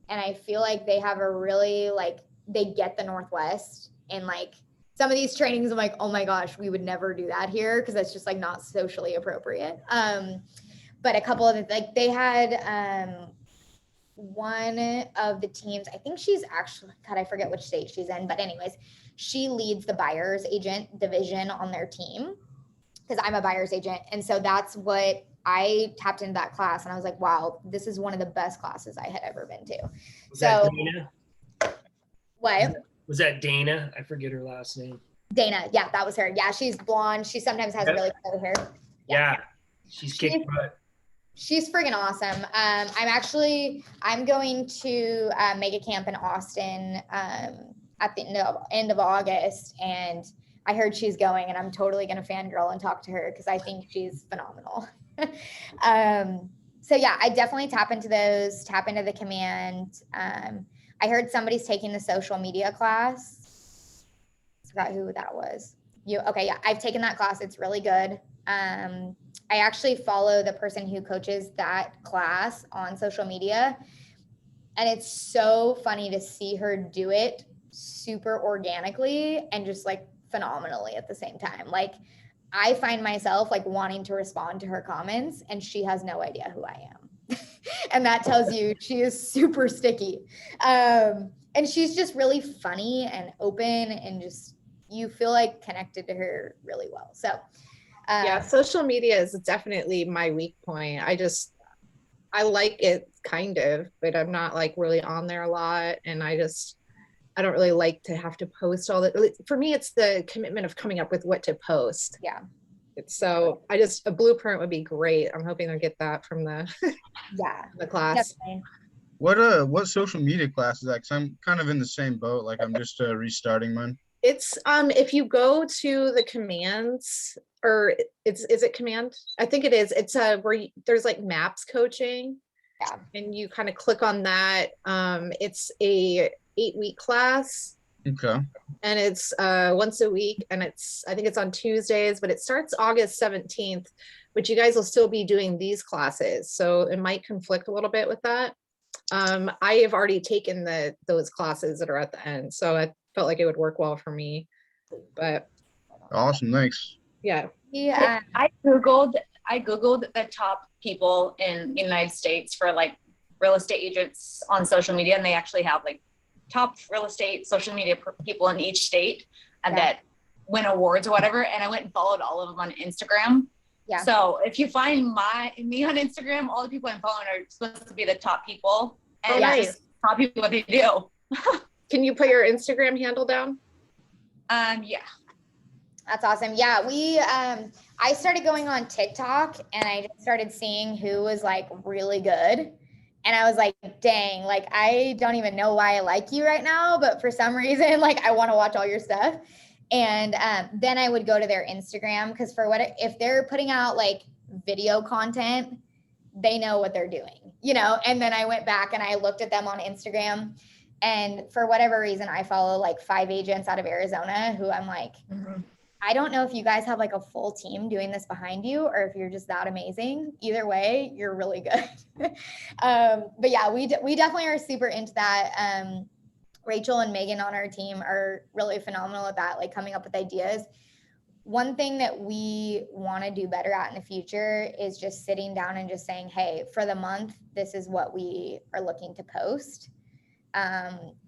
And I feel like they have a really, they get the Northwest, and like some of these trainings, I'm like, oh my gosh, we would never do that here, because that's just like not socially appropriate. But a couple of they had one of the teams, I think she's actually, God, I forget which state she's in, but anyways, she leads the buyer's agent division on their team, because I'm a buyer's agent. And so that's what I tapped into that class, and I was like, wow, this is one of the best classes I had ever been to. Was that Dana? What? Was that Dana? I forget her last name. Dana. Yeah, that was her. Yeah, she's blonde. She sometimes has really curly hair. Yeah. She's kicking butt. She's friggin' awesome. I'm going to make a camp in Austin at the end of August, and I heard she's going, and I'm totally going to fangirl and talk to her because I think she's phenomenal. So yeah, I definitely tap into the command. I heard somebody's taking the social media class. I forgot who that was. Okay, yeah, I've taken that class. It's really good. I actually follow the person who coaches that class on social media, and it's so funny to see her do it super organically and just like phenomenally at the same time. Like, I find myself like wanting to respond to her comments, and she has no idea who I am. And that tells you she is super sticky. And she's just really funny and open, and just, you feel like connected to her really well. So yeah, social media is definitely my weak point. I like it kind of, but I'm not like really on there a lot. And I don't really like to have to post all that. For me, it's the commitment of coming up with what to post. Yeah. So a blueprint would be great. I'm hoping I'll get that from the the class. Definitely. What social media class is that? 'Cause I'm kind of in the same boat. Like, I'm just restarting mine. It's if you go to the commands, or is it command? I think it is. It's where there's like maps coaching. Yeah. And you kind of click on that. It's a 8-week class. Okay. And it's once a week, and I think it's on Tuesdays, but it starts August 17th, but you guys will still be doing these classes. So it might conflict a little bit with that. I have already taken those classes that are at the end, so I felt like it would work well for me. But Awesome, thanks. yeah. Yeah. I googled the top people in the United States for like real estate agents on social media, and they actually have like top real estate social media people in each state and that win awards or whatever. And I went and followed all of them on Instagram. Yeah. So if you find me on Instagram, all the people I'm following are supposed to be the top people and nice. just copy what they do. Can you put your Instagram handle down? Yeah. That's awesome. Yeah, I started going on TikTok and I just started seeing who was like really good. And I was like, dang, like, I don't even know why I like you right now, but for some reason, like, I want to watch all your stuff. And then I would go to their Instagram because if they're putting out like video content, they know what they're doing, you know? And then I went back and I looked at them on Instagram. And for whatever reason, I follow like 5 agents out of Arizona who I'm like, I don't know if you guys have like a full team doing this behind you or if you're just that amazing. Either way, you're really good. But yeah, we definitely are super into that. Rachel and Megan on our team are really phenomenal at that, like coming up with ideas. One thing that we want to do better at in the future is just sitting down and just saying, hey, for the month, this is what we are looking to post.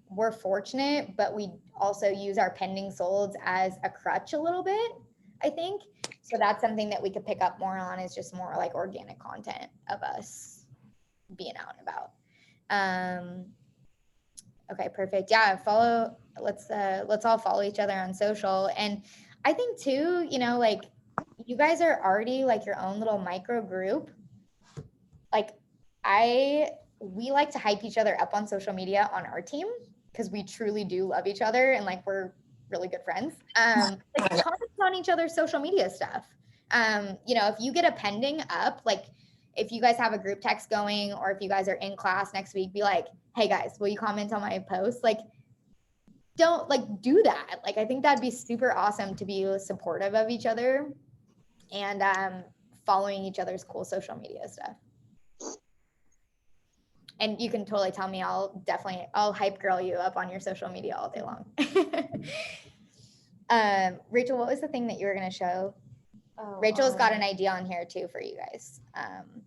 We're fortunate, but we also use our pending solds as a crutch a little bit, I think. So that's something that we could pick up more on, is just more like organic content of us being out and about. Okay, perfect. Yeah, let's all follow each other on social. And I think too, you know, like you guys are already like your own little micro group. Like we like to hype each other up on social media on our team because we truly do love each other and like we're really good friends. Like comment on each other's social media stuff. You know, if you get a pending up, like if you guys have a group text going or if you guys are in class next week, be like, hey guys, will you comment on my post? Like, don't like do that. Like, I think that'd be super awesome to be supportive of each other and following each other's cool social media stuff. And you can totally tell me, I'll hype girl you up on your social media all day long. Rachel, what was the thing that you were going to show? Rachel's got an idea on here too for you guys.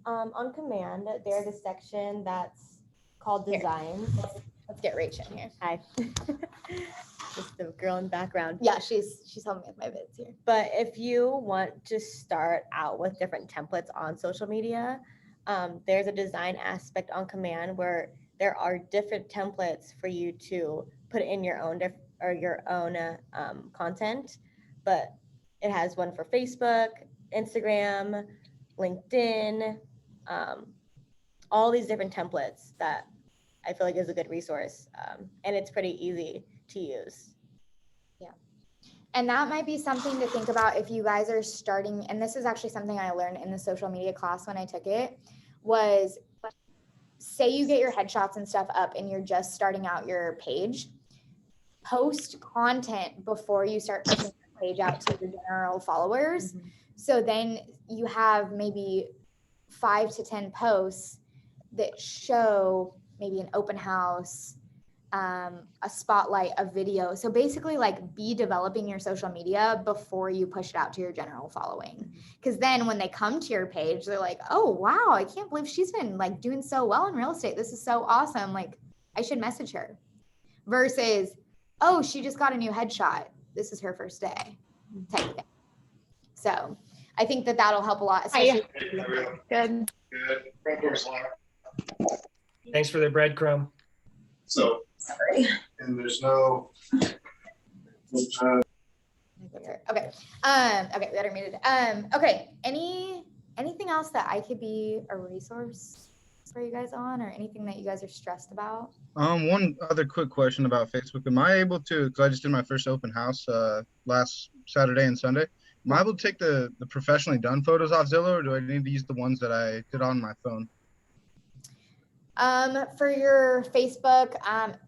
On Command, there's a section that's called Designs. Let's get Rachel in here. Hi. Just the girl in the background. Yeah, she's helping me with my vids here. But if you want to start out with different templates on social media, there's a design aspect on Command where there are different templates for you to put in your own content, but it has one for Facebook, Instagram, LinkedIn, all these different templates that I feel like is a good resource, and it's pretty easy to use. Yeah. And that might be something to think about if you guys are starting, and this is actually something I learned in the social media class when I took it, was say you get your headshots and stuff up and you're just starting out your page, post content before you start pushing your page out to your general followers. So then you have maybe 5 to 10 posts that show maybe an open house, a spotlight, a video. So basically like be developing your social media before you push it out to your general following. Because then when they come to your page, they're like, oh, wow, I can't believe she's been like doing so well in real estate. This is so awesome. Like I should message her. Versus, oh, she just got a new headshot. This is her first day type thing. So I think that that'll help a lot. Especially Good. Front door's locked. Thanks for the breadcrumb. So, and there's no. Okay. Okay, we got her muted. Okay. Anything else that I could be a resource for you guys on, or anything that you guys are stressed about? One other quick question about Facebook. Am I able to, because I just did my first open house last Saturday and Sunday, am I able to take the professionally done photos off Zillow, or do I need to use the ones that I did on my phone? For your Facebook,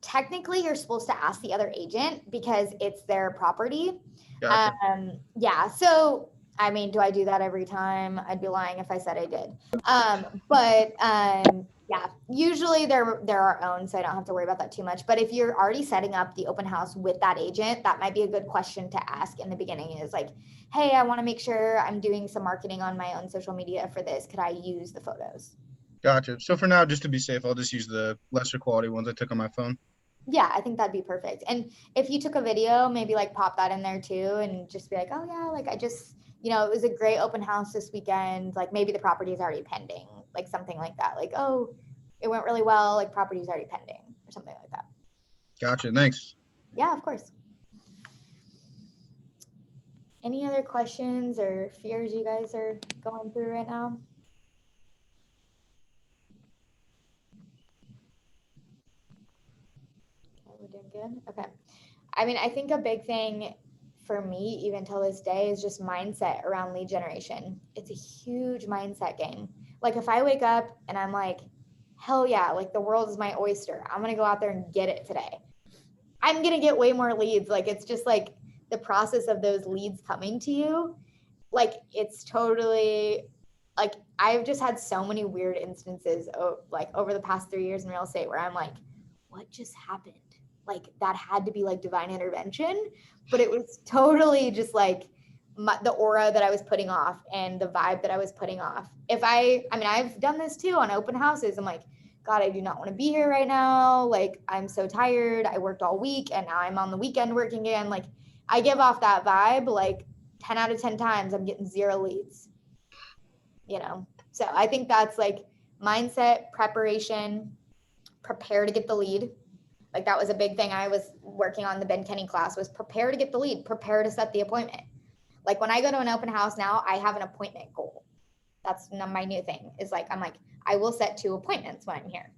technically you're supposed to ask the other agent because it's their property. Gotcha. Yeah. So, I mean, do I do that every time? I'd be lying if I said I did. Yeah, usually they're our own, so I don't have to worry about that too much. But if you're already setting up the open house with that agent, that might be a good question to ask in the beginning is like, hey, I want to make sure I'm doing some marketing on my own social media for this. Could I use the photos? Gotcha. So for now, just to be safe, I'll just use the lesser quality ones I took on my phone. Yeah, I think that'd be perfect. And if you took a video, maybe like pop that in there too and just be like, oh yeah, like I just, it was a great open house this weekend. Like maybe the property is already pending, like something like that. Like, oh, it went really well, like property's already pending or something like that. Gotcha. Thanks. Yeah, of course. Any other questions or fears you guys are going through right now? Okay, we're doing good. Okay. I mean, I think a big thing for me, even till this day, is just mindset around lead generation. It's a huge mindset game. Like if I wake up and I'm like, hell yeah, like the world is my oyster. I'm going to go out there and get it today. I'm going to get way more leads. Like it's just like the process of those leads coming to you. Like it's totally like I've just had so many weird instances like over the past 3 years in real estate where I'm like, what just happened? Like that had to be like divine intervention, but it was totally just like the aura that I was putting off and the vibe that I was putting off. I mean, I've done this too on open houses. I'm like, God, I do not want to be here right now. Like, I'm so tired. I worked all week and now I'm on the weekend working again. Like, I give off that vibe, like 10 out of 10 times I'm getting 0 leads, you know? So I think that's like mindset, preparation, prepare to get the lead. Like that was a big thing I was working on the Ben Kenny class was prepare to get the lead, prepare to set the appointment. Like when I go to an open house now, I have an appointment goal. That's my new thing is like, I'm like, I will set 2 appointments when I'm here.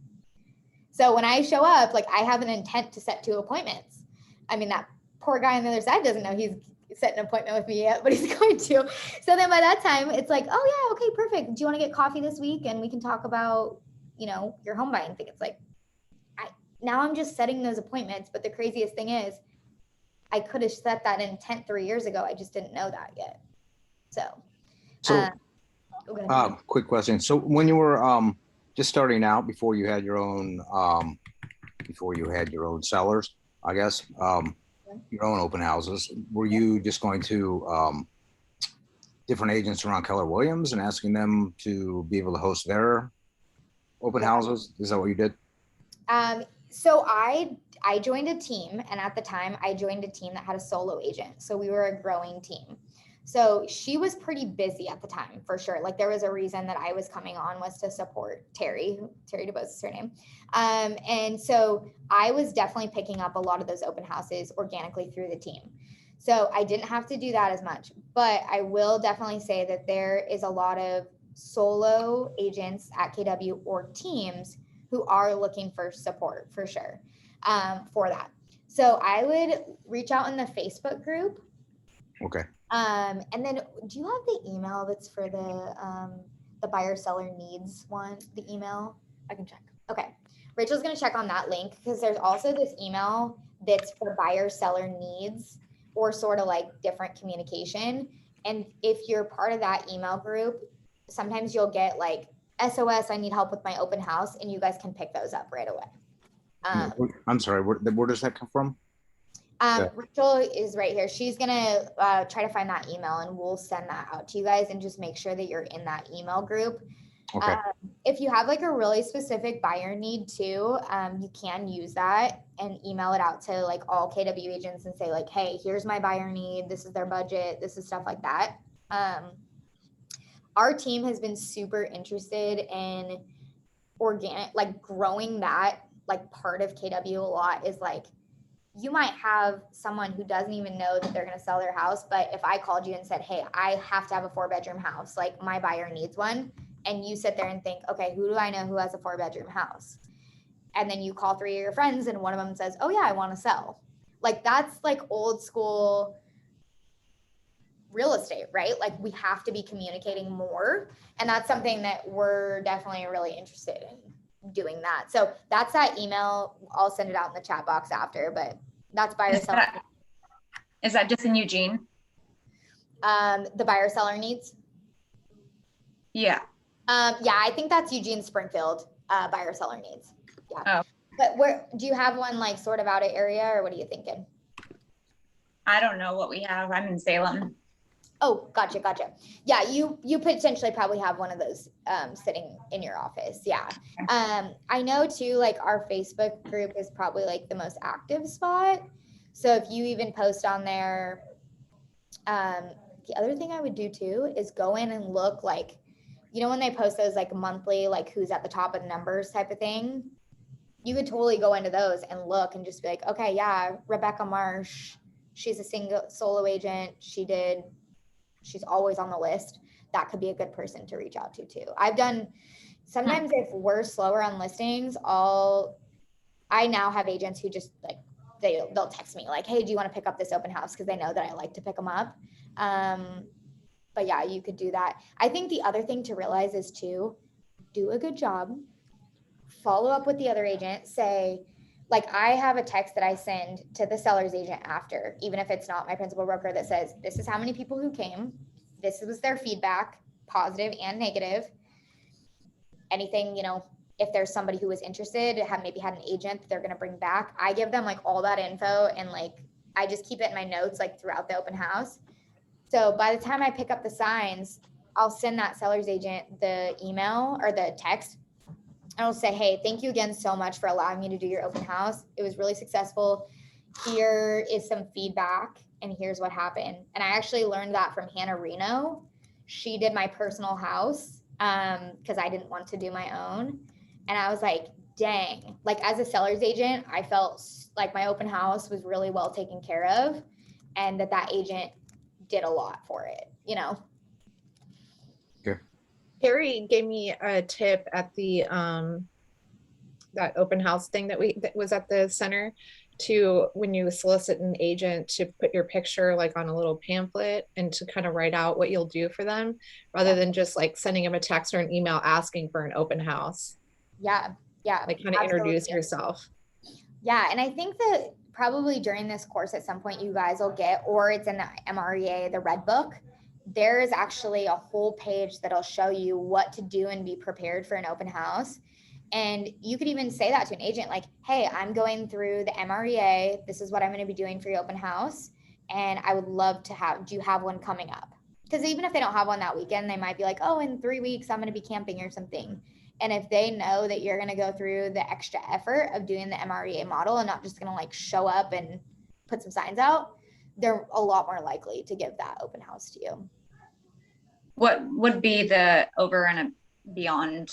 So when I show up, like I have an intent to set 2 appointments. I mean, that poor guy on the other side doesn't know he's set an appointment with me yet, but he's going to. So then by that time it's like, oh yeah, okay, perfect. Do you want to get coffee this week? And we can talk about, you know, your home buying thing. It's like, now I'm just setting those appointments. But the craziest thing is I could have set that intent 3 years ago. I just didn't know that yet. So, quick question. So when you were just starting out before you had your own sellers, I guess, your own open houses, were you just going to different agents around Keller Williams and asking them to be able to host their open houses? Is that what you did? So I joined a team, and at the time I joined a team that had a solo agent. So we were a growing team. So she was pretty busy at the time for sure. Like there was a reason that I was coming on was to support Terry DeBose is her name. And so I was definitely picking up a lot of those open houses organically through the team. So I didn't have to do that as much, but I will definitely say that there is a lot of solo agents at KW or teams who are looking for support for sure for that. So I would reach out in the Facebook group. Okay. And then do you have the email that's for the buyer seller needs one, the email? I can check. Okay. Rachel's going to check on that link because there's also this email that's for buyer seller needs or sort of like different communication. And if you're part of that email group, sometimes you'll get like SOS, I need help with my open house, and you guys can pick those up right away. I'm sorry, where does that come from? Rachel is right here. She's gonna try to find that email and we'll send that out to you guys and just make sure that you're in that email group. Okay. If you have like a really specific buyer need too, you can use that and email it out to like all KW agents and say like, hey, here's my buyer need. This is their budget. This is stuff like that. Our team has been super interested in organic, like growing that like part of KW a lot is like, you might have someone who doesn't even know that they're going to sell their house. But if I called you and said, hey, I have to have a 4-bedroom house, like my buyer needs one. And you sit there and think, okay, who do I know who has a 4-bedroom house? And then you call 3 of your friends and one of them says, oh yeah, I want to sell. Like that's like old school real estate, right? Like we have to be communicating more. And that's something that we're definitely really interested in doing that. So that's that email. I'll send it out in the chat box after, but that's buyer seller. Is that just in Eugene? The buyer seller needs? Yeah. Yeah, I think that's Eugene Springfield, buyer seller needs. Yeah. Oh. But where do you have one like sort of out of area or what are you thinking? I don't know what we have. I'm in Salem. Oh, gotcha. Yeah, you potentially probably have one of those sitting in your office. Yeah. I know too, like our Facebook group is probably like the most active spot. So if you even post on there, the other thing I would do too is go in and look like you know, when they post those like monthly, like who's at the top of the numbers type of thing, you could totally go into those and look and just be like, okay, yeah, Rebecca Marsh, she's a single solo agent. She's always on the list. That could be a good person to reach out to too. I've done, sometimes if we're slower on listings, I now have agents who just like, they'll text me like, hey, do you want to pick up this open house? Because they know that I like to pick them up. But yeah, you could do that. I think the other thing to realize is to do a good job, follow up with the other agent, say, like I have a text that I send to the seller's agent after, even if it's not my principal broker, that says, this is how many people who came. This was their feedback, positive and negative. Anything, you know, if there's somebody who was interested, maybe had an agent that they're going to bring back, I give them like all that info, and like I just keep it in my notes like throughout the open house. So by the time I pick up the signs, I'll send that seller's agent the email or the text. I'll say, hey, thank you again so much for allowing me to do your open house. It was really successful. Here is some feedback and here's what happened. And I actually learned that from Hannah Reno. She did my personal house because I didn't want to do my own. And I was like, dang, like as a seller's agent, I felt like my open house was really well taken care of, and that agent did a lot for it, you know? Okay. Carrie gave me a tip at the that open house thing that was at the center, to when you solicit an agent, to put your picture like on a little pamphlet and to kind of write out what you'll do for them, rather than just like sending them a text or an email asking for an open house. Yeah. Like kind of introduce yourself. Yeah. And I think that probably during this course at some point you guys will get, or it's in the MREA, the Red Book, there is actually a whole page that'll show you what to do and be prepared for an open house. And you could even say that to an agent, like, hey, I'm going through the MREA. This is what I'm going to be doing for your open house. And I would love to do you have one coming up? Because even if they don't have one that weekend, they might be like, oh, in 3 weeks, I'm going to be camping or something. And if they know that you're going to go through the extra effort of doing the MREA model and not just going to like show up and put some signs out, they're a lot more likely to give that open house to you. What would be the over and beyond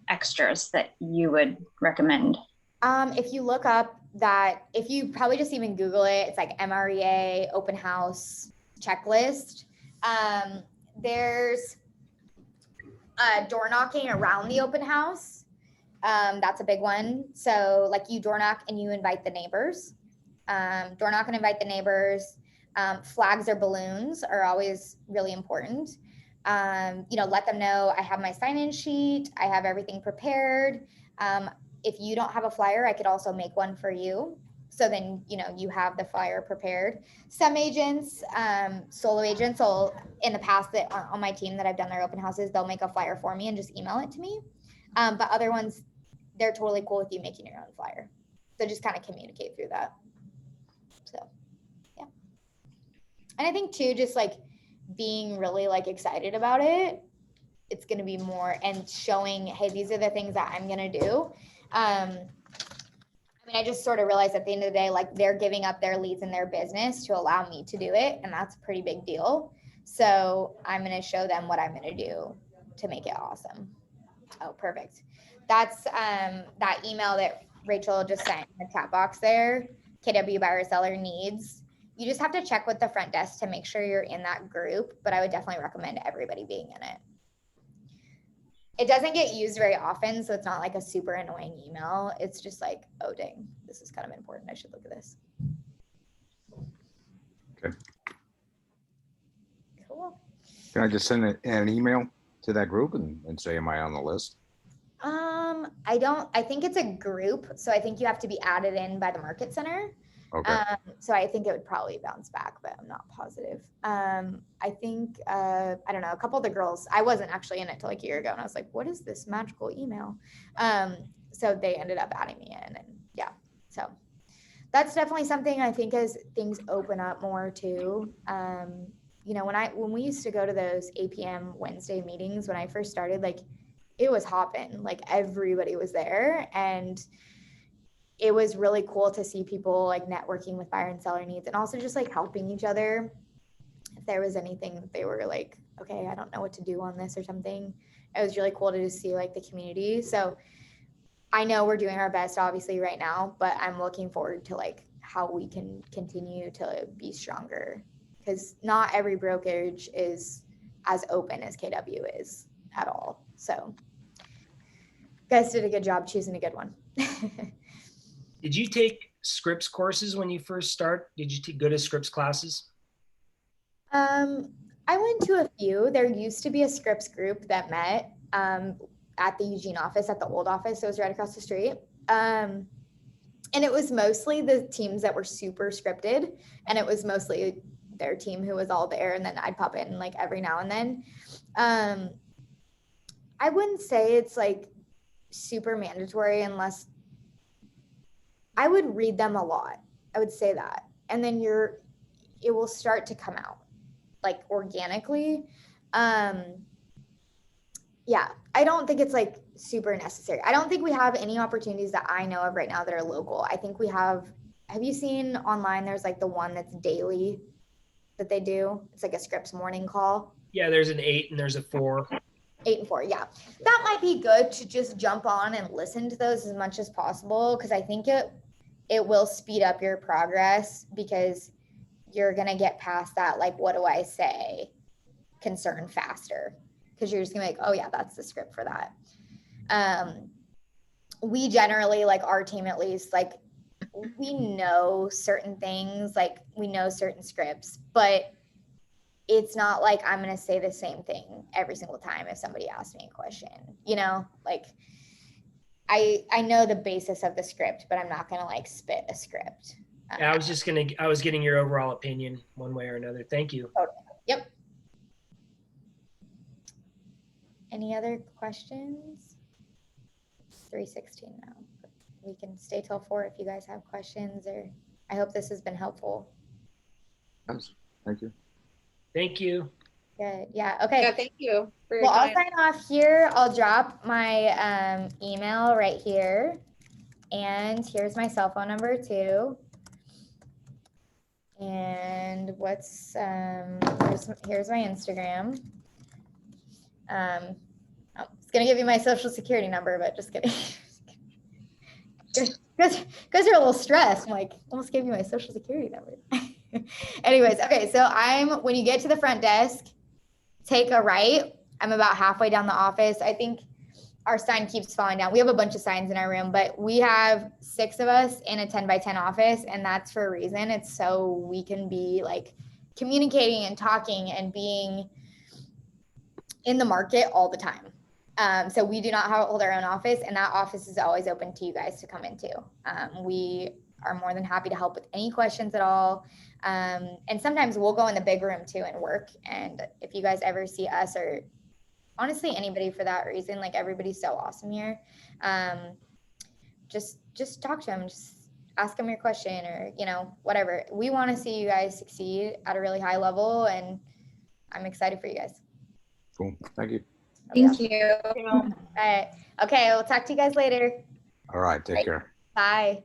extras that you would recommend? If you look up that, if you probably just even Google it, it's like MREA open house checklist. There's door knocking around the open house. That's a big one. So like you door knock and you invite the neighbors. Door knock and invite the neighbors. Flags or balloons are always really important. You know, let them know I have my sign-in sheet. I have everything prepared. If you don't have a flyer, I could also make one for you. So then, you know, you have the flyer prepared. Some agents, solo agents will, in the past that aren't on my team that I've done their open houses, they'll make a flyer for me and just email it to me. But other ones, they're totally cool with you making your own flyer. So just kind of communicate through that. So, yeah. And I think too, just like being really like excited about it, it's going to be more, and showing, hey, these are the things that I'm going to do. I mean, I just sort of realized at the end of the day, like they're giving up their leads in their business to allow me to do it. And that's a pretty big deal. So I'm going to show them what I'm going to do to make it awesome. Oh, perfect. That's that email that Rachel just sent in the chat box there. KW buyer seller needs. You just have to check with the front desk to make sure you're in that group, but I would definitely recommend everybody being in it. It doesn't get used very often, so it's not like a super annoying email. It's just like, oh, dang, this is kind of important. I should look at this. Okay. Cool. Can I just send an email to that group and say, am I on the list? I think it's a group. So I think you have to be added in by the Market Center. Okay. So I think it would probably bounce back, but I'm not positive. I think, I don't know, a couple of the girls, I wasn't actually in it till like a year ago, and I was like, what is this magical email? So they ended up adding me in, and yeah, so that's definitely something I think as things open up more too. You know, when we used to go to those APM Wednesday meetings, when I first started, like it was hopping, like everybody was there, and it was really cool to see people like networking with buyer and seller needs, and also just like helping each other. If there was anything that they were like, okay, I don't know what to do on this or something, it was really cool to just see like the community. So I know we're doing our best obviously right now, but I'm looking forward to like how we can continue to be stronger, because not every brokerage is as open as KW is at all. So you guys did a good job choosing a good one. Did you take Scripps courses when you first start? Did you go to Scripps classes? I went to a few. There used to be a Scripps group that met at the Eugene office, at the old office. It was right across the street. And it was mostly the teams that were super scripted, and it was mostly their team who was all there, and then I'd pop in like every now and then. I wouldn't say it's like super mandatory, unless I would read them a lot. I would say that. And then it will start to come out like organically. Yeah, I don't think it's like super necessary. I don't think we have any opportunities that I know of right now that are local. I think we have you seen online, there's like the one that's daily that they do? It's like a Scripps morning call. Yeah, there's an 8 and there's a 4. 8 and 4, yeah. That might be good to just jump on and listen to those as much as possible, because I think it will speed up your progress, because you're gonna get past that, like, what do I say concern faster, because you're just gonna be like, oh yeah, that's the script for that. We generally, like our team at least, like we know certain things, like we know certain scripts, but it's not like I'm going to say the same thing every single time if somebody asks me a question, you know, like I know the basis of the script, but I'm not going to like spit a script. I was getting your overall opinion one way or another. Thank you. Totally. Yep. Any other questions? 3:16 now. We can stay till 4 if you guys have questions, or I hope this has been helpful. Yes, thank you. Thank you. Good. Yeah. Okay. Yeah, thank you for your Well, I'll time. sign off here. I'll drop my email right here. And here's my cell phone number too. And what's here's my Instagram. I was gonna give you my social security number, but just kidding. Guys are a little stressed. I'm like, almost gave you my social security number. Anyways, okay, so when you get to the front desk, take a right. I'm about halfway down the office. I think our sign keeps falling down. We have a bunch of signs in our room, but we have 6 of us in a 10x10 office, and that's for a reason. It's so we can be like communicating and talking and being in the market all the time. So we do not hold our own office, and that office is always open to you guys to come into. We are more than happy to help with any questions at all. And sometimes we'll go in the big room too and work. And if you guys ever see us, or honestly anybody for that reason, like everybody's so awesome here, just talk to them, just ask them your question, or you know, whatever. We want to see you guys succeed at a really high level, and I'm excited for you guys. Cool. Thank you. Thank you. All right. Okay, we'll talk to you guys later. All right. Take care. Bye.